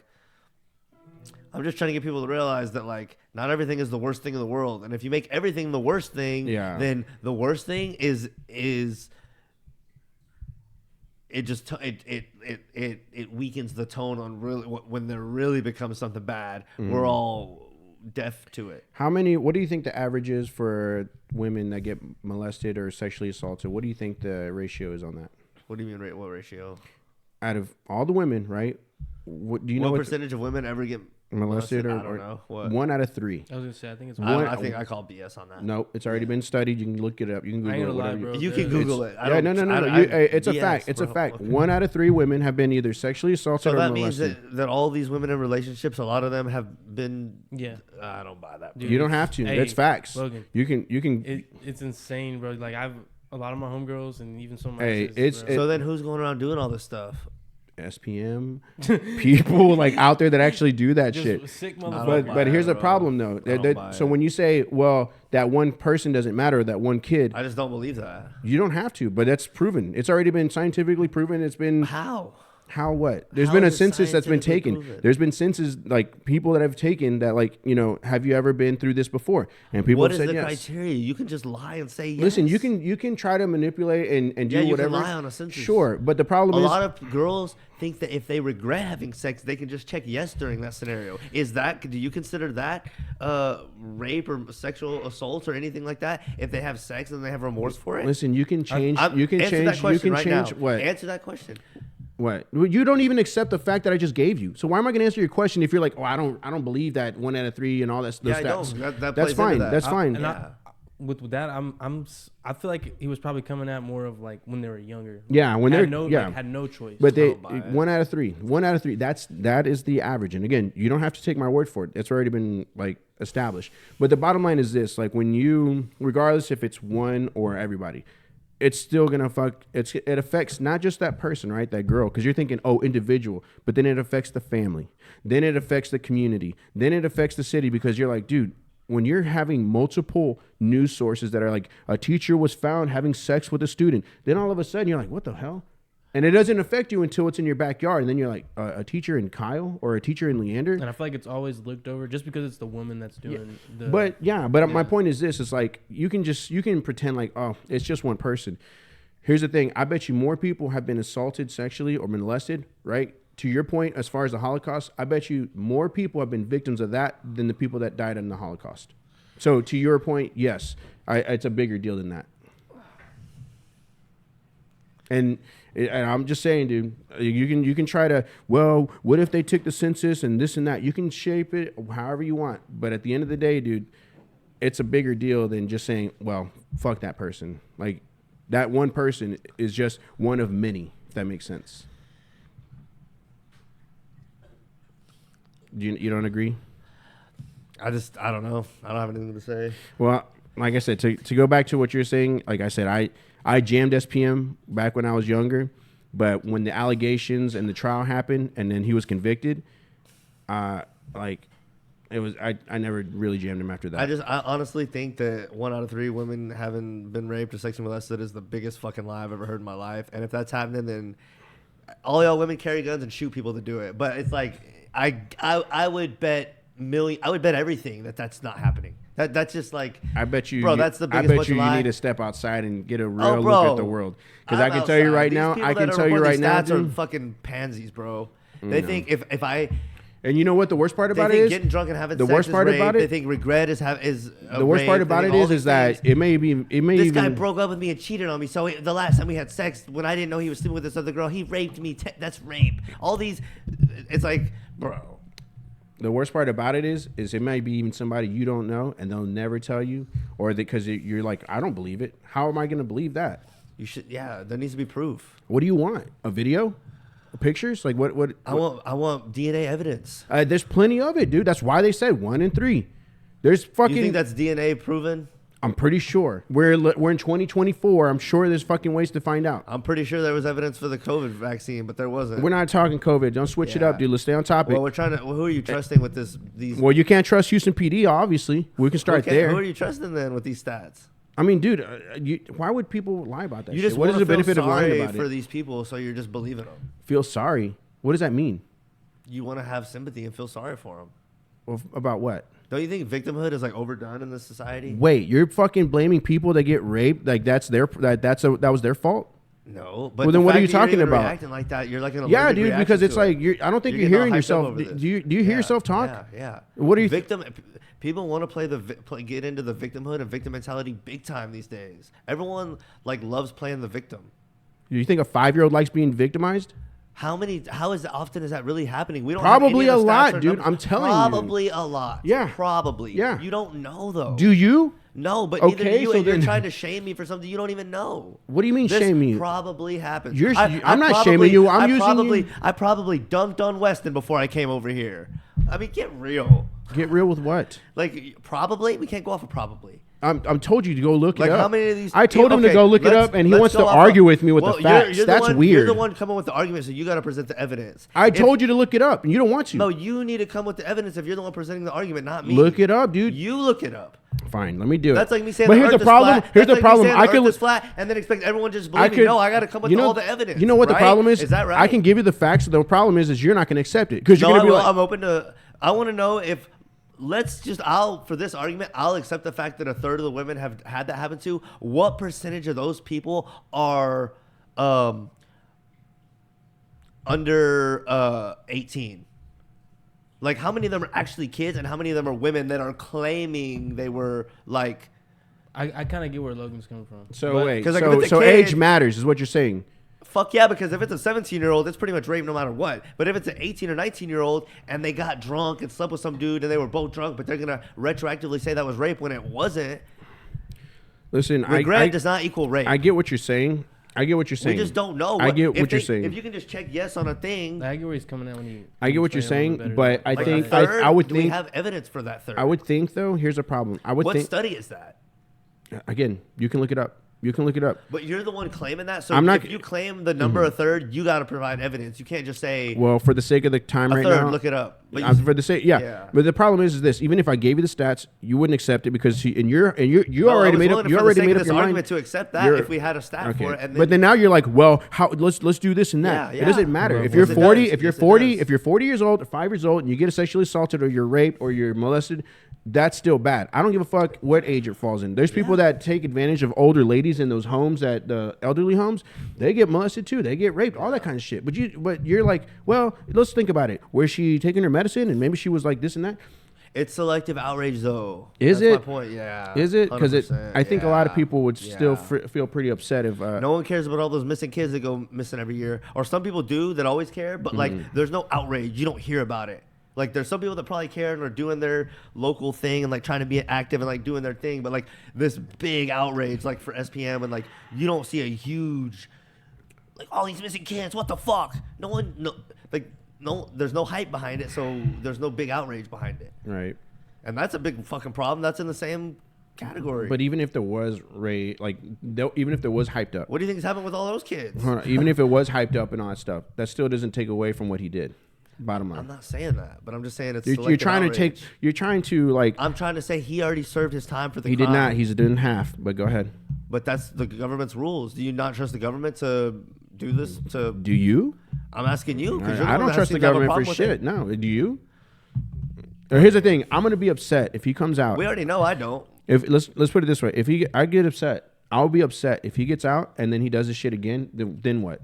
Speaker 1: I'm just trying to get people to realize that like not everything is the worst thing in the world, and if you make everything the worst thing, then the worst thing is it just it weakens the tone on really when there really becomes something bad. We're all deaf to it.
Speaker 2: What do you think the average is for women that get molested or sexually assaulted? What do you think the ratio is on that?
Speaker 1: What do you mean, what ratio?
Speaker 2: Out of all the women, right? What do you know?
Speaker 1: What percentage of women ever get molested?
Speaker 2: Or
Speaker 1: I don't know. What?
Speaker 2: 1 out of 3.
Speaker 3: I was gonna say, I think it's
Speaker 1: I think I call BS on that.
Speaker 2: No, it's already been studied. You can look it up. You can Google it. Whatever.
Speaker 1: You can Google it.
Speaker 2: It's a fact. It's a fact. 1 out of 3 women have been either sexually assaulted or molested.
Speaker 1: So that means that all these women in relationships, a lot of them have been.
Speaker 3: Yeah.
Speaker 1: I don't buy that.
Speaker 2: Dude, you don't have to. That's facts.
Speaker 3: Logan,
Speaker 2: you can.
Speaker 3: It's insane, bro. Like a lot of my homegirls and even some of my
Speaker 2: exes,
Speaker 1: so then who's going around doing all this stuff?
Speaker 2: SPM people like out there that actually do that shit.
Speaker 3: Sick
Speaker 2: but here's the problem though. So when you say, well, that one person doesn't matter, that one kid,
Speaker 1: I just don't believe that.
Speaker 2: You don't have to, but that's proven. It's already been scientifically proven. It's been
Speaker 1: how
Speaker 2: How what? There's
Speaker 1: How
Speaker 2: been a
Speaker 1: is it
Speaker 2: census that's been
Speaker 1: scientifically
Speaker 2: taken.
Speaker 1: proven?
Speaker 2: There's been census, like, people that have taken that, like, you know, have you ever been through this before? And people
Speaker 1: What
Speaker 2: have
Speaker 1: is
Speaker 2: said
Speaker 1: the
Speaker 2: yes.
Speaker 1: criteria? You can just lie and say yes.
Speaker 2: Listen, you can try to manipulate and do
Speaker 1: Yeah, you
Speaker 2: whatever.
Speaker 1: can lie on a census.
Speaker 2: Sure, but the problem
Speaker 1: A
Speaker 2: is
Speaker 1: lot of girls think that if they regret having sex, they can just check yes during that scenario. Do you consider that rape or sexual assault or anything like that? If they have sex and they have remorse for it?
Speaker 2: listen, you can change. You can
Speaker 1: Answer
Speaker 2: change.
Speaker 1: that question
Speaker 2: You can
Speaker 1: right
Speaker 2: change
Speaker 1: now.
Speaker 2: what?
Speaker 1: Answer that question.
Speaker 2: What? You don't even accept the fact that I just gave you. So why am I going to answer your question if you're like, oh, I don't believe that 1 out of 3 and all that. Those
Speaker 1: Yeah, I
Speaker 2: stats.
Speaker 1: know. That
Speaker 2: That's
Speaker 1: plays into
Speaker 2: fine.
Speaker 1: that.
Speaker 2: That's fine.
Speaker 1: Yeah.
Speaker 3: With that, I feel like he was probably coming at more of like when they were younger.
Speaker 2: Yeah, when
Speaker 3: had
Speaker 2: they're
Speaker 3: no,
Speaker 2: yeah
Speaker 3: like, had no choice.
Speaker 2: But they
Speaker 1: bias.
Speaker 2: 1 out of 3. 1 out of 3. That is the average. And again, you don't have to take my word for it. It's already been like established. But the bottom line is this: like when you, regardless if it's one or everybody, it's still gonna it affects not just that person, right? That girl, because you're thinking, oh, individual, but then it affects the family, then it affects the community, then it affects the city, because you're like, dude, when you're having multiple news sources that are like, a teacher was found having sex with a student, then all of a sudden you're like, what the hell? And it doesn't affect you until it's in your backyard, and then you're like, a teacher in Kyle or a teacher in Leander.
Speaker 3: And I feel like it's always looked over just because it's the woman that's doing the.
Speaker 2: But my point is this: it's like you can pretend like, oh, it's just one person. Here's the thing: I bet you more people have been assaulted sexually or molested, right? To your point, as far as the Holocaust, I bet you more people have been victims of that than the people that died in the Holocaust. So to your point, yes, it's a bigger deal than that. And I'm just saying, dude, you can try to, well, what if they took the census and this and that? You can shape it however you want. But at the end of the day, dude, it's a bigger deal than just saying, well, fuck that person. Like, that one person is just one of many, if that makes sense. You don't agree?
Speaker 1: I don't know. I don't have anything to say.
Speaker 2: Well, like I said, to go back to what you're saying, like I said, I jammed SPM back when I was younger, but when the allegations and the trial happened and then he was convicted, like it was, I never really jammed him after that.
Speaker 1: I honestly think that 1 out of 3 women having been raped or sexually molested is the biggest fucking lie I've ever heard in my life. And if that's happening, then all y'all women carry guns and shoot people to do it. But it's like I would bet everything that's not happening. That's just like,
Speaker 2: I bet you,
Speaker 1: bro. That's the biggest.
Speaker 2: I bet you need to step outside and get a real
Speaker 1: bro.
Speaker 2: look at the world. Because I can tell you right now,
Speaker 1: These stats are fucking pansies, bro. They think if I.
Speaker 2: And you know what the worst part about it is?
Speaker 1: Getting drunk and having
Speaker 2: the
Speaker 1: sex
Speaker 2: worst part
Speaker 1: is rape.
Speaker 2: about it.
Speaker 1: They think regret is
Speaker 2: the worst part about it is that it may
Speaker 1: this guy broke up with me and cheated on me. So the last time we had sex, when I didn't know he was sleeping with this other girl, he raped me. That's rape. All these, it's like, bro.
Speaker 2: The worst part about it is it might be even somebody you don't know, and they'll never tell you, or because you're like, I don't believe it. How am I going to believe that?
Speaker 1: You should, yeah. There needs to be proof.
Speaker 2: What do you want? A video? Pictures? Like what?
Speaker 1: I want DNA evidence.
Speaker 2: There's plenty of it, dude. That's why they said 1 in 3. There's fucking.
Speaker 1: You think that's DNA proven?
Speaker 2: I'm pretty sure. We're in 2024. I'm sure there's fucking ways to find out.
Speaker 1: I'm pretty sure there was evidence for the COVID vaccine, but there wasn't.
Speaker 2: We're not talking COVID. Don't switch it up, dude. Let's stay on topic.
Speaker 1: Well, we're trying to. Well, who are you trusting with this? These.
Speaker 2: Well, you can't trust Houston PD, obviously. We can start there.
Speaker 1: Who are you trusting then with these stats?
Speaker 2: I mean, dude, why would people lie about that?
Speaker 1: You
Speaker 2: shit?
Speaker 1: just
Speaker 2: what is the benefit of lying
Speaker 1: sorry
Speaker 2: about
Speaker 1: for
Speaker 2: it?
Speaker 1: these people, so you're just believing them.
Speaker 2: Feel sorry? What does that mean?
Speaker 1: You want to have sympathy and feel sorry for them.
Speaker 2: Well, about what?
Speaker 1: Don't you think victimhood is like overdone in this society?
Speaker 2: Wait, you're fucking blaming people that get raped? Like that was their fault?
Speaker 1: No, but
Speaker 2: well, then what are you talking about?
Speaker 1: Reacting like that, you're like an
Speaker 2: yeah, dude. Because it's like I don't think you're hearing yourself. Do you hear yourself talk?
Speaker 1: Yeah.
Speaker 2: What are you?
Speaker 1: People want to get into the victimhood and victim mentality big time these days. Everyone like loves playing the victim.
Speaker 2: Do you think a 5-year-old likes being victimized?
Speaker 1: How often is that really happening? We don't
Speaker 2: probably
Speaker 1: have
Speaker 2: a
Speaker 1: any
Speaker 2: lot, dude. I'm telling you.
Speaker 1: Probably a lot.
Speaker 2: Yeah.
Speaker 1: Probably.
Speaker 2: Yeah.
Speaker 1: You don't know though.
Speaker 2: Do you?
Speaker 1: No, but neither do you.
Speaker 2: So
Speaker 1: and you're trying to shame me for something you don't even know.
Speaker 2: What do you mean shame me?
Speaker 1: Probably happens.
Speaker 2: I'm not shaming you. I'm using you.
Speaker 1: I probably dunked on Weston before I came over here. I mean, get real.
Speaker 2: Get real with what?
Speaker 1: Like probably we can't go off of probably.
Speaker 2: I'm told you to go look
Speaker 1: Like
Speaker 2: it up.
Speaker 1: how many of these?
Speaker 2: I told him to go look it up, and he wants to argue with me with the facts. That's weird.
Speaker 1: You're the one coming with the argument, so you got to present the evidence.
Speaker 2: I told you to look it up, and you don't want to.
Speaker 1: No, you need to come with the evidence if you're the one presenting the argument, not me.
Speaker 2: Look it up, dude.
Speaker 1: You look it up.
Speaker 2: Fine, let me do it.
Speaker 1: That's like me saying
Speaker 2: but
Speaker 1: the
Speaker 2: here's
Speaker 1: earth
Speaker 2: the problem.
Speaker 1: is flat.
Speaker 2: Here's the
Speaker 1: That's
Speaker 2: problem.
Speaker 1: Like
Speaker 2: I could
Speaker 1: earth is flat and then expect everyone just believe me. No, I got to come with all the evidence.
Speaker 2: You know what the problem is?
Speaker 1: Is that right?
Speaker 2: I can give you the facts. The problem is you're not going to accept it because you're going to be like,
Speaker 1: I'm open to. I want to know if. For this argument, I'll accept the fact that a third of the women have had that happen to. What percentage of those people are under 18? Like, how many of them are actually kids, and how many of them are women that are claiming they were like?
Speaker 3: I kind of get where Logan's coming from.
Speaker 2: So wait, so age matters is what you're saying.
Speaker 1: Fuck yeah, because if it's a 17-year-old, it's pretty much rape no matter what. But if it's an 18 or 19-year-old and they got drunk and slept with some dude and they were both drunk, but they're going to retroactively say that was rape when it wasn't.
Speaker 2: Listen,
Speaker 1: regret does not equal rape.
Speaker 2: I get what you're saying. We
Speaker 1: just don't know.
Speaker 2: I get what you're saying.
Speaker 1: If you can just check yes on a thing.
Speaker 3: I get where he's coming at when you.
Speaker 2: I get what you're saying, but I think I would think
Speaker 1: we have evidence for that third.
Speaker 2: I would think though. Here's a problem.
Speaker 1: What study is that?
Speaker 2: Again, you can look it up. You can look it up.
Speaker 1: But you're the one claiming that. So if you claim the number a third, you got to provide evidence. You can't just say.
Speaker 2: Well, for the sake of the time right now,
Speaker 1: look it up.
Speaker 2: But for the sake, yeah. But the problem is this: even if I gave you the stats, you wouldn't accept it because you already made up. You already made up your
Speaker 1: argument to accept that if we had a stat for it.
Speaker 2: But then now you're like, well, how? Let's do this and that. It doesn't matter if you're 40. If you're 40 years old or 5 years old and you get sexually assaulted or you're raped or you're molested. That's still bad. I don't give a fuck what age it falls in. There's people that take advantage of older ladies in those homes, at the elderly homes. They get molested too. They get raped, all that kind of shit. But you're like, well, let's think about it. Was she taking her medicine and maybe she was like this and that?
Speaker 1: It's selective outrage, though.
Speaker 2: Is
Speaker 1: That's
Speaker 2: it?
Speaker 1: My point. Yeah.
Speaker 2: Is it? Because I think a lot of people would still feel pretty upset if.
Speaker 1: No one cares about all those missing kids that go missing every year, or some people do that always care. But like, there's no outrage. You don't hear about it. Like, there's some people that probably care and are doing their local thing and like trying to be active and like doing their thing. But like this big outrage, like for SPM, and like you don't see a huge, like all these missing kids. What the fuck? There's no hype behind it, so there's no big outrage behind it.
Speaker 2: Right.
Speaker 1: And that's a big fucking problem. That's in the same category.
Speaker 2: But even if there was even if there was hyped up,
Speaker 1: what do you think is happening with all those kids?
Speaker 2: Even if it was hyped up and all that stuff, that still doesn't take away from what he did. Bottom line.
Speaker 1: I'm not saying that, but I'm just saying it's.
Speaker 2: You're trying
Speaker 1: outrage.
Speaker 2: You're trying to like.
Speaker 1: I'm trying to say he already served his time for the.
Speaker 2: He
Speaker 1: crime.
Speaker 2: did not. He's doing half. But go ahead.
Speaker 1: But that's the government's rules. Do you not trust the government to do this?
Speaker 2: Do you?
Speaker 1: I'm asking you.
Speaker 2: I don't trust the government for shit. No. Do you? Here's the thing. I'm gonna be upset if he comes out.
Speaker 1: We already know I don't.
Speaker 2: If let's put it this way. If I get upset. I'll be upset if he gets out and then he does this shit again. Then what?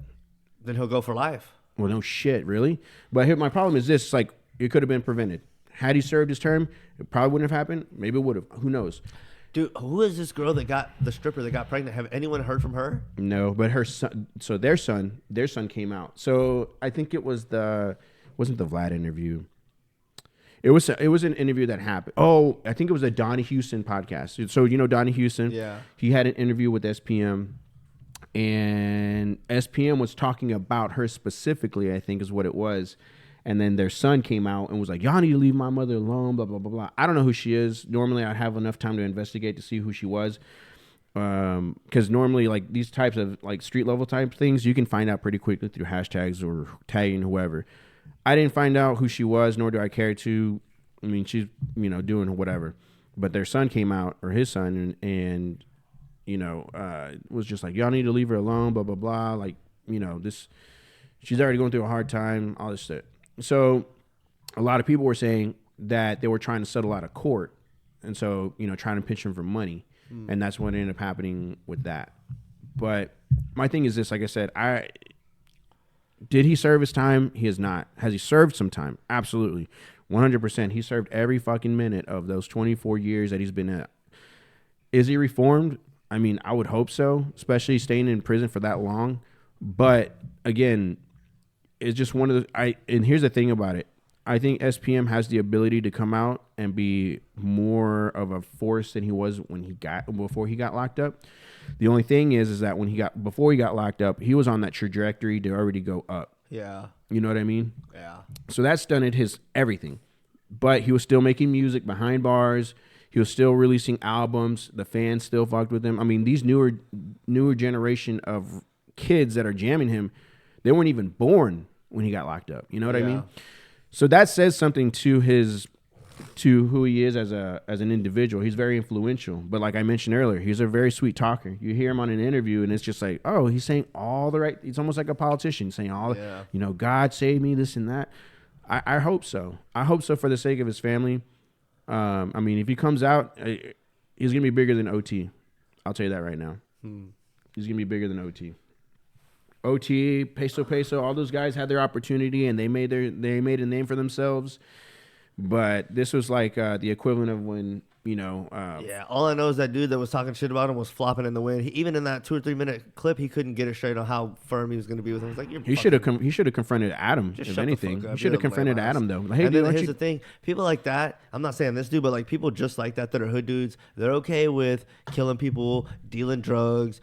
Speaker 1: Then he'll go for life.
Speaker 2: Well, no shit, really. But here, my problem is this: like, it could have been prevented. Had he served his term, it probably wouldn't have happened. Maybe it would have. Who knows?
Speaker 1: Dude, who is this girl that got the stripper that got pregnant? Have anyone heard from her?
Speaker 2: No, but her son. So their son came out. So I think it was wasn't the Vlad interview. It was an interview that happened. Oh, I think it was a Donnie Houston podcast. So you know Donnie Houston.
Speaker 1: Yeah. He
Speaker 2: had an interview with SPM. And SPM was talking about her specifically, I think is what it was. And then their son came out and was like, y'all need to leave my mother alone, blah, blah, blah, blah. I don't know who she is. Normally, I'd have enough time to investigate to see who she was. Because normally, like, these types of, like, street-level type things, you can find out pretty quickly through hashtags or tagging whoever. I didn't find out who she was, nor do I care to. I mean, she's, doing whatever. But their son came out, or his son, and was just like, y'all need to leave her alone, blah, blah, blah. Like, she's already going through a hard time, all this shit. So a lot of people were saying that they were trying to settle out of court. And so, trying to pitch him for money. And that's what ended up happening with that. But my thing is this, like I said, did he serve his time? He has not. Has he served some time? Absolutely. 100%. He served every fucking minute of those 24 years that he's been at. Is he reformed? I mean, I would hope so, especially staying in prison for that long. But again, it's just one of the. And here's the thing about it. I think SPM has the ability to come out and be more of a force than he was before he got locked up. The only thing is that before he got locked up, he was on that trajectory to already go up.
Speaker 1: Yeah.
Speaker 2: You know what I mean?
Speaker 1: Yeah.
Speaker 2: So that stunted his everything. But he was still making music behind bars. He was still releasing albums. The fans still fucked with him. I mean, these newer generation of kids that are jamming him, they weren't even born when he got locked up. You know what I mean? So that says something to who he is as an individual. He's very influential. But like I mentioned earlier, he's a very sweet talker. You hear him on an interview and it's just like, oh, he's saying all the right. It's almost like a politician saying all, you know, God save me, this and that. I hope so. I hope so for the sake of his family. I mean, if he comes out, he's going to be bigger than OT. I'll tell you that right now. He's going to be bigger than OT. OT, Peso, all those guys had their opportunity and they made a name for themselves. But this was like the equivalent of when, you know.
Speaker 1: All I know is that dude that was talking shit about him was flopping in the wind. Even in that 2 or 3 minute clip, he couldn't get it straight on how firm he was going to be with him. It's like, he should have
Speaker 2: confronted Adam, if anything. He should have confronted Adam, though.
Speaker 1: Like, hey, and then here's the thing. People like that, I'm not saying this dude, but like people just like that are hood dudes, they're okay with killing people, dealing drugs,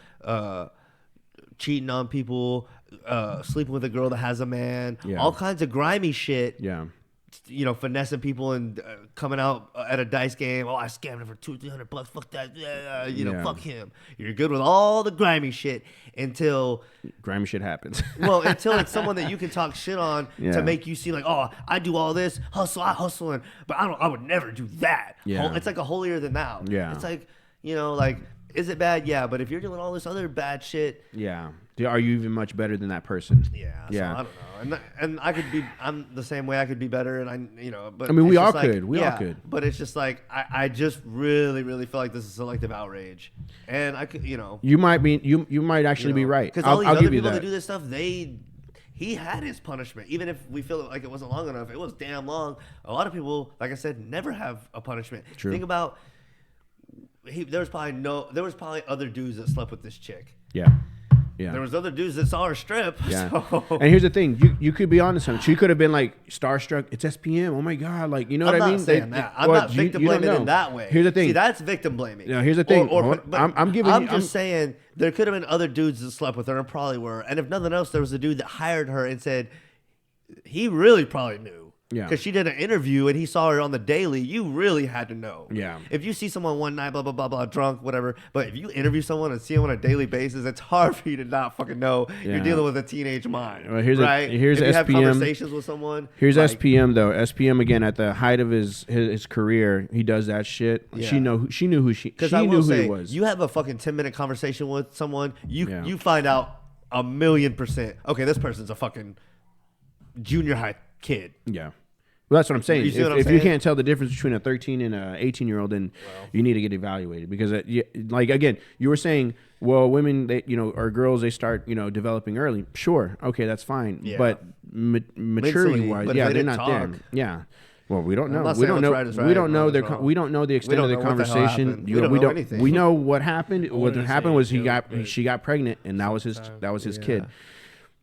Speaker 1: cheating on people, sleeping with a girl that has a man, all kinds of grimy shit.
Speaker 2: Yeah.
Speaker 1: You know, finessing people and coming out at a dice game. Oh, I scammed him for $200-300. Fuck that. Fuck him. You're good with all the grimy shit until
Speaker 2: grimy shit happens.
Speaker 1: Well, until it's someone that you can talk shit on to make you seem like, oh, I do all this I hustle, but I would never do that.
Speaker 2: Yeah.
Speaker 1: It's like a holier than thou.
Speaker 2: Yeah.
Speaker 1: It's like, you know, like, is it bad? Yeah, but if you're doing all this other bad shit,
Speaker 2: are you even much better than that person?
Speaker 1: Yeah. So I don't know. And I'm the same way. I could be better, but
Speaker 2: I mean, we all
Speaker 1: like,
Speaker 2: could. We all could.
Speaker 1: But it's just like I just really, really feel like this is selective outrage, and I could,
Speaker 2: you might actually be right.
Speaker 1: Because all these other people that do this stuff, he had his punishment. Even if we feel like it wasn't long enough, it was damn long. A lot of people, like I said, never have a punishment.
Speaker 2: True.
Speaker 1: Think about there was probably other dudes that slept with this chick.
Speaker 2: Yeah. Yeah.
Speaker 1: There was other dudes that saw her strip.
Speaker 2: Yeah.
Speaker 1: So.
Speaker 2: And here's the thing, you could be honest on it. She could have been like starstruck. It's SPM. Oh my God. Like, you know what I mean?
Speaker 1: I'm not saying that. I'm not victim blaming in that way.
Speaker 2: Here's the thing.
Speaker 1: See, that's victim blaming.
Speaker 2: No, here's the thing.
Speaker 1: I'm just saying there could have been other dudes that slept with her and probably were. And if nothing else, there was a dude that hired her and said he really probably knew.
Speaker 2: Yeah.
Speaker 1: Because she did an interview and he saw her on the daily. You really had to know.
Speaker 2: Yeah.
Speaker 1: If you see someone one night, blah, blah, blah, blah, drunk, whatever. But if you interview someone and see them on a daily basis, it's hard for you to not fucking know you're dealing with a teenage mind.
Speaker 2: Well, here's
Speaker 1: right?
Speaker 2: Here's
Speaker 1: if you
Speaker 2: SPM.
Speaker 1: have conversations with someone.
Speaker 2: Here's SPM, though. SPM, again, at the height of his career, he does that shit. Yeah. She knew who he was.
Speaker 1: You have a fucking 10-minute conversation with someone, you find out 1,000,000%, okay, this person's a fucking junior high kid.
Speaker 2: Yeah. Well, that's what I'm saying. If you can't tell the difference between a 13 and a 18-year-old, then you need to get evaluated. Because, like, again, you were saying, well, women, or girls, they start, developing early. Sure. Okay, that's fine. Yeah. But maturity-wise, they're not there. Yeah. Well, we don't know. We don't know. We don't know we don't know the extent of the conversation. We know what happened. What happened was she got pregnant, and that was his kid.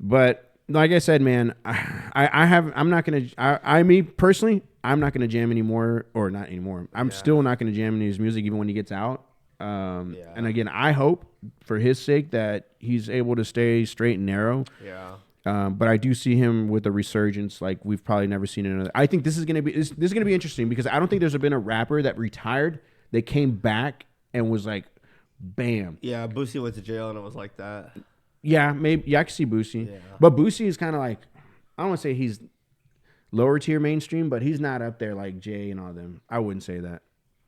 Speaker 2: But like I said, man, I'm not gonna. Me personally, I'm not gonna jam anymore, or not anymore. I'm still not gonna jam any of his music, even when he gets out. And again, I hope for his sake that he's able to stay straight and narrow.
Speaker 1: Yeah.
Speaker 2: But I do see him with a resurgence like we've probably never seen another. I think this is gonna be interesting because I don't think there's been a rapper that retired that came back and was like, bam.
Speaker 1: Yeah, Boosie went to jail and it was like that.
Speaker 2: Yeah, maybe. Yeah, I can see Boosie. Yeah. But Boosie is kind of like, I don't want to say he's lower tier mainstream, but he's not up there like Jay and all them. I wouldn't say that.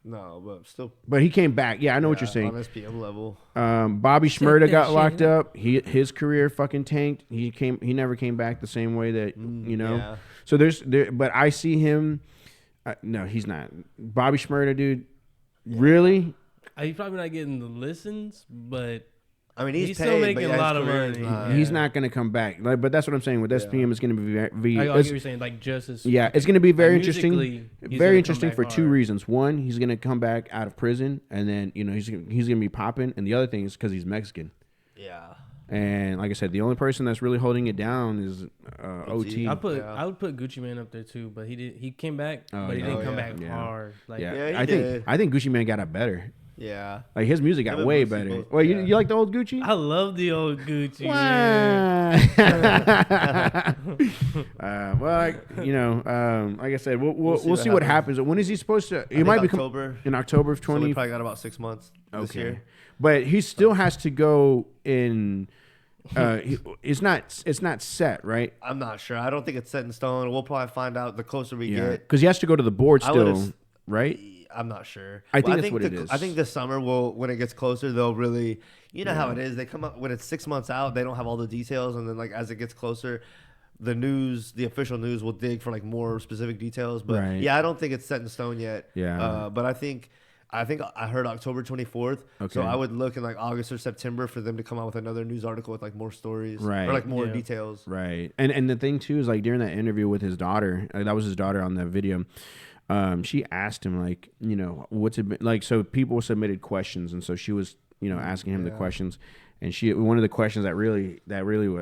Speaker 1: No, but still.
Speaker 2: But he came back. Yeah, I know what you're saying.
Speaker 1: On SPM level.
Speaker 2: Bobby Shmurda got locked up. His career fucking tanked. He never came back the same way that, Yeah. So but I see him. No, he's not. Bobby Shmurda, dude. Yeah. Really?
Speaker 3: He's probably not getting the listens, but.
Speaker 1: I mean, he's
Speaker 3: still making a lot of money.
Speaker 2: He's not going to come back. But that's what I'm saying. With SPM, it's going to be
Speaker 3: I get what you're saying, like just as.
Speaker 2: Yeah, it's going to be very interesting. Very interesting for two reasons. One, he's going to come back out of prison, and then he's going to be popping. And the other thing is because he's Mexican.
Speaker 1: Yeah.
Speaker 2: And like I said, the only person that's really holding it down is OT.
Speaker 3: I would put Gucci Mane up there too, but he came back, but he didn't come back hard. Like,
Speaker 2: I think Gucci Mane got up better.
Speaker 1: Yeah.
Speaker 2: Like his music got
Speaker 1: Him and
Speaker 2: way
Speaker 1: Boosie
Speaker 2: better.
Speaker 1: both,
Speaker 2: Well,
Speaker 1: yeah.
Speaker 2: you like the old Gucci?
Speaker 3: I love the old Gucci.
Speaker 2: Well, like I said, we'll see what happens. When is he supposed to? He might be
Speaker 1: October.
Speaker 2: in October of 20.
Speaker 1: So we probably got about 6 months this year.
Speaker 2: But he still has to go in. It's not set, right?
Speaker 1: I'm not sure. I don't think it's set in stone. We'll probably find out the closer we get.
Speaker 2: Because he has to go to the board still, right?
Speaker 1: I'm not sure.
Speaker 2: I think that's what it is.
Speaker 1: I think this summer when it gets closer, they'll really, how it is. They come up when it's 6 months out. They don't have all the details, and then like as it gets closer, the official news will dig for like more specific details. But I don't think it's set in stone yet.
Speaker 2: Yeah.
Speaker 1: But I think I heard October 24th.
Speaker 2: Okay.
Speaker 1: So I would look in like August or September for them to come out with another news article with like more stories,
Speaker 2: right?
Speaker 1: Or like more details,
Speaker 2: right? And the thing too is like during that interview with his daughter, that was his daughter on that video. She asked him like, what's it been like? So people submitted questions, and so she was, asking him the questions. And one of the questions that really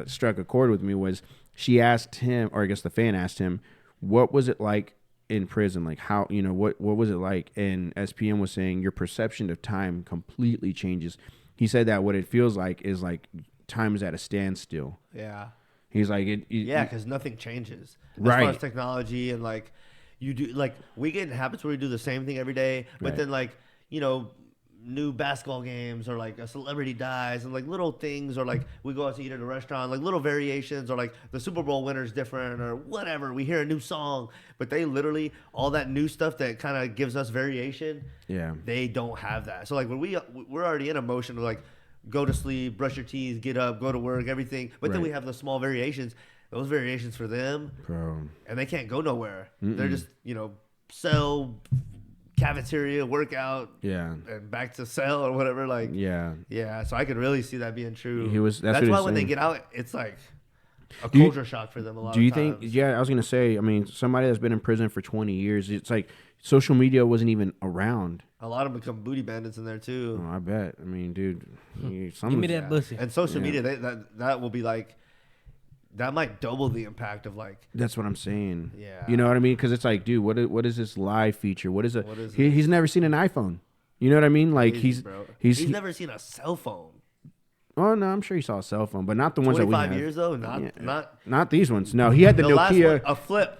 Speaker 2: struck a chord with me was she asked him, or I guess the fan asked him, what was it like in prison? Like how, what was it like? And SPM was saying your perception of time completely changes. He said that what it feels like is like time is at a standstill.
Speaker 1: Yeah.
Speaker 2: He's like,
Speaker 1: because nothing changes. As
Speaker 2: right.
Speaker 1: far as technology and like, you do like we get in habits where we do the same thing every day, but then like new basketball games or like a celebrity dies and like little things, or like we go out to eat at a restaurant, like little variations, or like the Super Bowl winner's different or whatever. We hear a new song, but they literally all that new stuff that kind of gives us variation. Yeah, they don't have that. So like when we're already in a motion to like go to sleep, brush your teeth, get up, go to work, everything, but then we have the small variations. Those variations for them, bro, and they can't go nowhere. They're just, cell, cafeteria, workout, and back to cell or whatever. Like, yeah. So I could really see that being true. That's why when they get out, it's like a culture shock for them. A lot. Do you think?
Speaker 2: Yeah, I was gonna say. I mean, somebody that's been in prison for 20 years, it's like social media wasn't even around.
Speaker 1: A lot of them become booty bandits in there too.
Speaker 2: Oh, I bet. I mean, dude,
Speaker 3: give me that pussy.
Speaker 1: And social media, that will be like. That might double the impact of like.
Speaker 2: That's what I'm saying.
Speaker 1: Yeah.
Speaker 2: You know what I mean? Because it's like, dude, what is this live feature? What is it? He's never seen an iPhone. You know what I mean? Like he's
Speaker 1: never seen a cell phone.
Speaker 2: Oh no, I'm sure he saw a cell phone, but not the ones that we have.
Speaker 1: 25 years though,
Speaker 2: not these ones. No, he had the Nokia.
Speaker 1: A flip.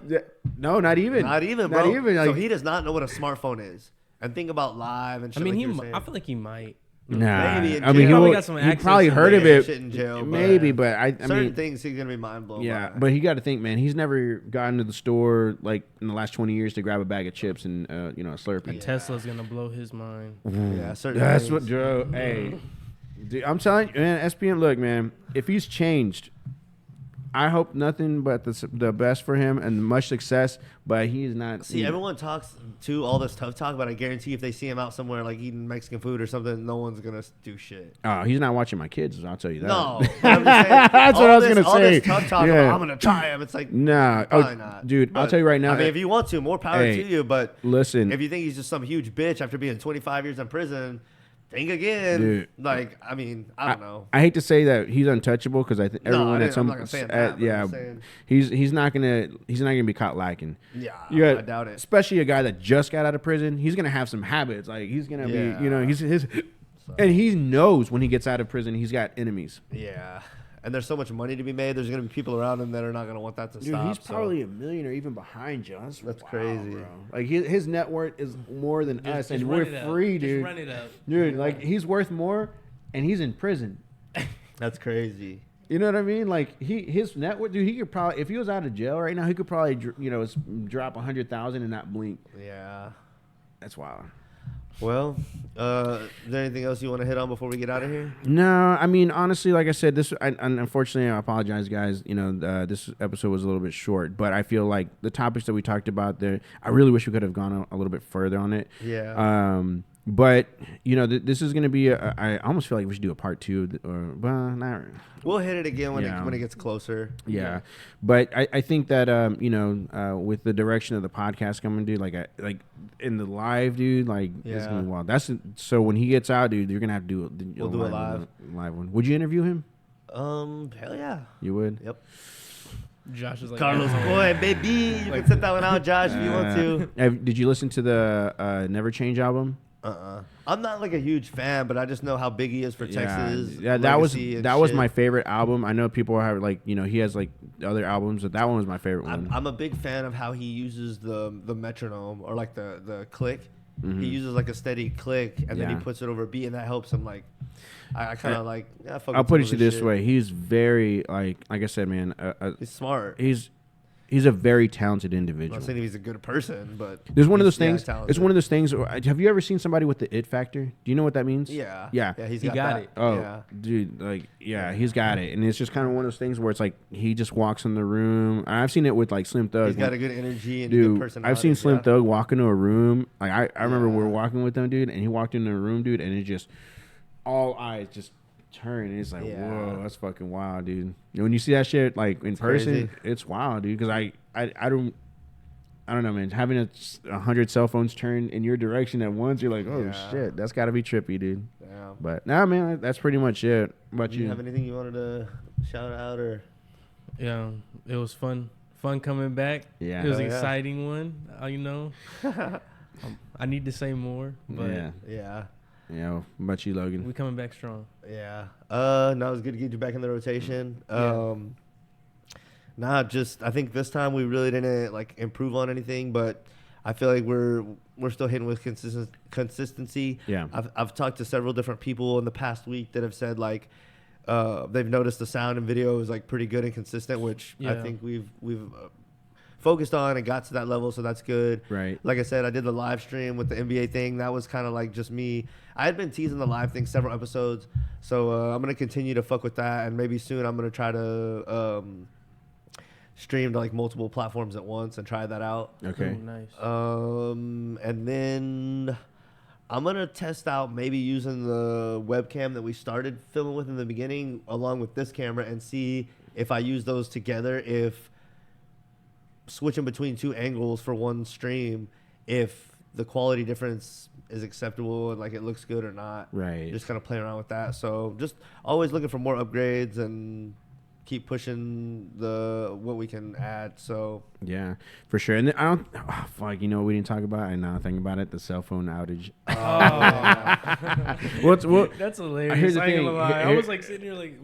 Speaker 2: No, not even.
Speaker 1: Not even, bro.
Speaker 2: Not even.
Speaker 1: So he does not know what a smartphone is. And think about live and shit.
Speaker 3: I mean,
Speaker 1: like
Speaker 3: I feel like he might.
Speaker 2: Nah,
Speaker 1: maybe
Speaker 2: I mean, he probably heard of it.
Speaker 1: Shit in jail,
Speaker 2: maybe, but I
Speaker 1: certain
Speaker 2: mean,
Speaker 1: things he's gonna be mind blown.
Speaker 2: Yeah, but he got to think, man. He's never gotten to the store like in the last 20 years to grab a bag of chips and a Slurpee.
Speaker 3: A Tesla's gonna blow his mind.
Speaker 1: Yeah, certain.
Speaker 2: That's
Speaker 1: things.
Speaker 2: what Joe. Hey, dude, I'm telling you, man. SPM, look, man. If he's changed, I hope nothing but the best for him and much success. But he is not.
Speaker 1: See, everyone talks to all this tough talk, but I guarantee if they see him out somewhere like eating Mexican food or something, no one's gonna do shit.
Speaker 2: Oh, he's not watching my kids. I'll tell you that.
Speaker 1: No, I'm just saying,
Speaker 2: that's what I was gonna say.
Speaker 1: All this tough talk about, I'm gonna try him. It's like probably not,
Speaker 2: dude.
Speaker 1: But,
Speaker 2: I'll tell you right now.
Speaker 1: I mean, if you want to, more power to you. But
Speaker 2: listen,
Speaker 1: if you think he's just some huge bitch after being 25 years in prison. Think again,
Speaker 2: dude.
Speaker 1: Like, I mean, I don't know.
Speaker 2: I hate to say that he's untouchable because I think everyone at some, he's not gonna be caught lacking.
Speaker 1: Yeah, I doubt it.
Speaker 2: Especially a guy that just got out of prison, he's gonna have some habits. Like he's gonna be, he's his, and he knows when he gets out of prison, he's got enemies.
Speaker 1: Yeah. And there's so much money to be made. There's going to be people around him that are not going to want that to stop.
Speaker 2: He's probably a millionaire even behind you. That's
Speaker 1: crazy.
Speaker 2: Bro. Like his net worth is more than us, and we're free, dude.
Speaker 3: Just run it up.
Speaker 2: Dude, like he's worth more, and he's in prison.
Speaker 1: That's crazy.
Speaker 2: You know what I mean? Like his net worth, dude. He could probably, if he was out of jail right now, he could probably drop 100,000 and not blink.
Speaker 1: Yeah,
Speaker 2: that's wild.
Speaker 1: Well, is there anything else you want to hit on before we get out of here?
Speaker 2: No, I mean, honestly, like I said, unfortunately, I apologize, guys. This episode was a little bit short, but I feel like the topics that we talked about there, I really wish we could have gone a little bit further on it.
Speaker 1: Yeah.
Speaker 2: But this is going to be. I almost feel like we should do a part 2, well, not.
Speaker 1: We'll hit it again when it gets closer.
Speaker 2: Yeah, but I think that with the direction of the podcast coming, dude, like in the live, dude, like it's gonna be wild. So when he gets out, dude, you're gonna have to do.
Speaker 1: We'll do a live
Speaker 2: one. Would you interview him?
Speaker 1: Hell yeah.
Speaker 2: You would.
Speaker 1: Yep.
Speaker 3: Josh is like
Speaker 1: Carlos Boy, baby. You can set that one out, Josh, if you want to.
Speaker 2: Did you listen to the Never Change album?
Speaker 1: I'm not like a huge fan, but I just know how big he is for Texas.
Speaker 2: Yeah, that was my favorite album. I know people have like, you know, he has like other albums, but that one was my favorite one.
Speaker 1: I'm a big fan of how he uses the metronome or like the click. Mm-hmm. He uses like a steady click and then he puts it over a beat, and that helps him. Like I kind of like. Yeah,
Speaker 2: I'll put it to you this way: he's very like I said, man.
Speaker 1: He's smart.
Speaker 2: He's a very talented individual.
Speaker 1: I'm not saying he's a good person, but
Speaker 2: there's one of those things. It's one of those things. Have you ever seen somebody with the it factor? Do you know what that means?
Speaker 1: Yeah.
Speaker 2: Yeah.
Speaker 1: He got it.
Speaker 2: Oh,
Speaker 1: yeah.
Speaker 2: Dude, like, yeah, he's got it, and it's just kind of one of those things where it's like he just walks in the room. I've seen it with like Slim Thug.
Speaker 1: He's got a good energy and
Speaker 2: dude,
Speaker 1: good personality.
Speaker 2: I've seen Slim Thug walk into a room. Like I remember we were walking with him, dude, and he walked into a room, dude, and it just all eyes just turn, and it's like, whoa, that's fucking wild, dude. When you see that shit like in person, it's wild, dude. Because I don't know, man. Having 100 cell phones turn in your direction at once, you're like, oh shit, that's got to be trippy, dude. Yeah. But nah, man, that's pretty much it. But
Speaker 1: you have anything you wanted to shout out or?
Speaker 3: Yeah, it was fun coming back.
Speaker 2: Yeah,
Speaker 3: it was an exciting one. You know, I need to say more, but
Speaker 1: yeah.
Speaker 2: Yeah, what about you, Logan?
Speaker 3: We coming back strong.
Speaker 1: Yeah. No, it was good to get you back in the rotation. I think this time we really didn't like improve on anything, but I feel like we're still hitting with consistency.
Speaker 2: Yeah.
Speaker 1: I've talked to several different people in the past week that have said like they've noticed the sound and video is like pretty good and consistent, which I think we've focused on and got to that level, so that's good.
Speaker 2: Right.
Speaker 1: Like I said, I did the live stream with the NBA thing. That was kind of like just me. I had been teasing the live thing several episodes, so I'm going to continue to fuck with that, and maybe soon I'm going to try to stream to like multiple platforms at once and try that out.
Speaker 2: Okay.
Speaker 3: Oh, nice.
Speaker 1: And then I'm going to test out maybe using the webcam that we started filming with in the beginning along with this camera and see if I use those together, if switching between two angles for one stream, if the quality difference is acceptable and like it looks good or not.
Speaker 2: Right.
Speaker 1: Just kind of playing around with that. So just always looking for more upgrades and keep pushing what we can add. So
Speaker 2: yeah, for sure. And I don't fuck, you know what we didn't talk about, and now I'm thinking about it, the cell phone outage.
Speaker 3: That's hilarious.
Speaker 2: Here's the thing.
Speaker 3: I was like sitting here like,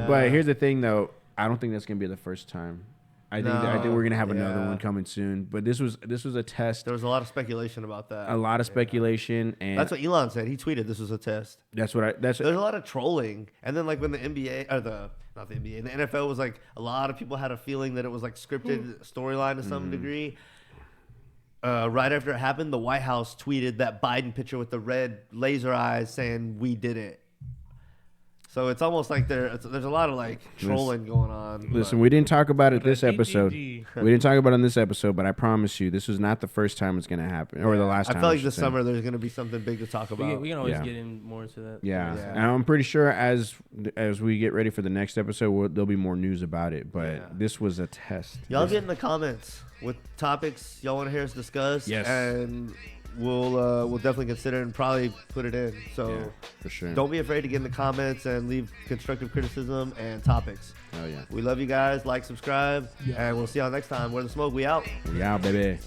Speaker 2: but here's the thing though, I don't think that's gonna be the first time. I think we're gonna have another one coming soon. But this was a test.
Speaker 1: There was a lot of speculation about that.
Speaker 2: A lot of speculation, and
Speaker 1: that's what Elon said. He tweeted this was a test.
Speaker 2: There's a lot
Speaker 1: of trolling, and then like when the NBA or the NFL was like, a lot of people had a feeling that it was like scripted storyline to some degree. Right after it happened, the White House tweeted that Biden picture with the red laser eyes, saying we did it. So it's almost like there's a lot of like trolling going on.
Speaker 2: Listen, we didn't talk about it this episode. We didn't talk about it in this episode, but I promise you, this was not the first time it's going to happen, or the last time.
Speaker 1: I feel like this summer there's going to be something big to talk about.
Speaker 3: We can always get in more into that.
Speaker 2: Yeah. And I'm pretty sure as we get ready for the next episode, there'll be more news about it. But this was a test.
Speaker 1: Y'all get in the comments with topics y'all want to hear us discuss.
Speaker 2: Yes.
Speaker 1: And we'll definitely consider and probably put it in. So
Speaker 2: for sure,
Speaker 1: don't be afraid to get in the comments and leave constructive criticism and topics.
Speaker 2: Oh yeah,
Speaker 1: we love you guys. Like, subscribe, and we'll see y'all next time. We're the Smoke. We out.
Speaker 2: We out, baby.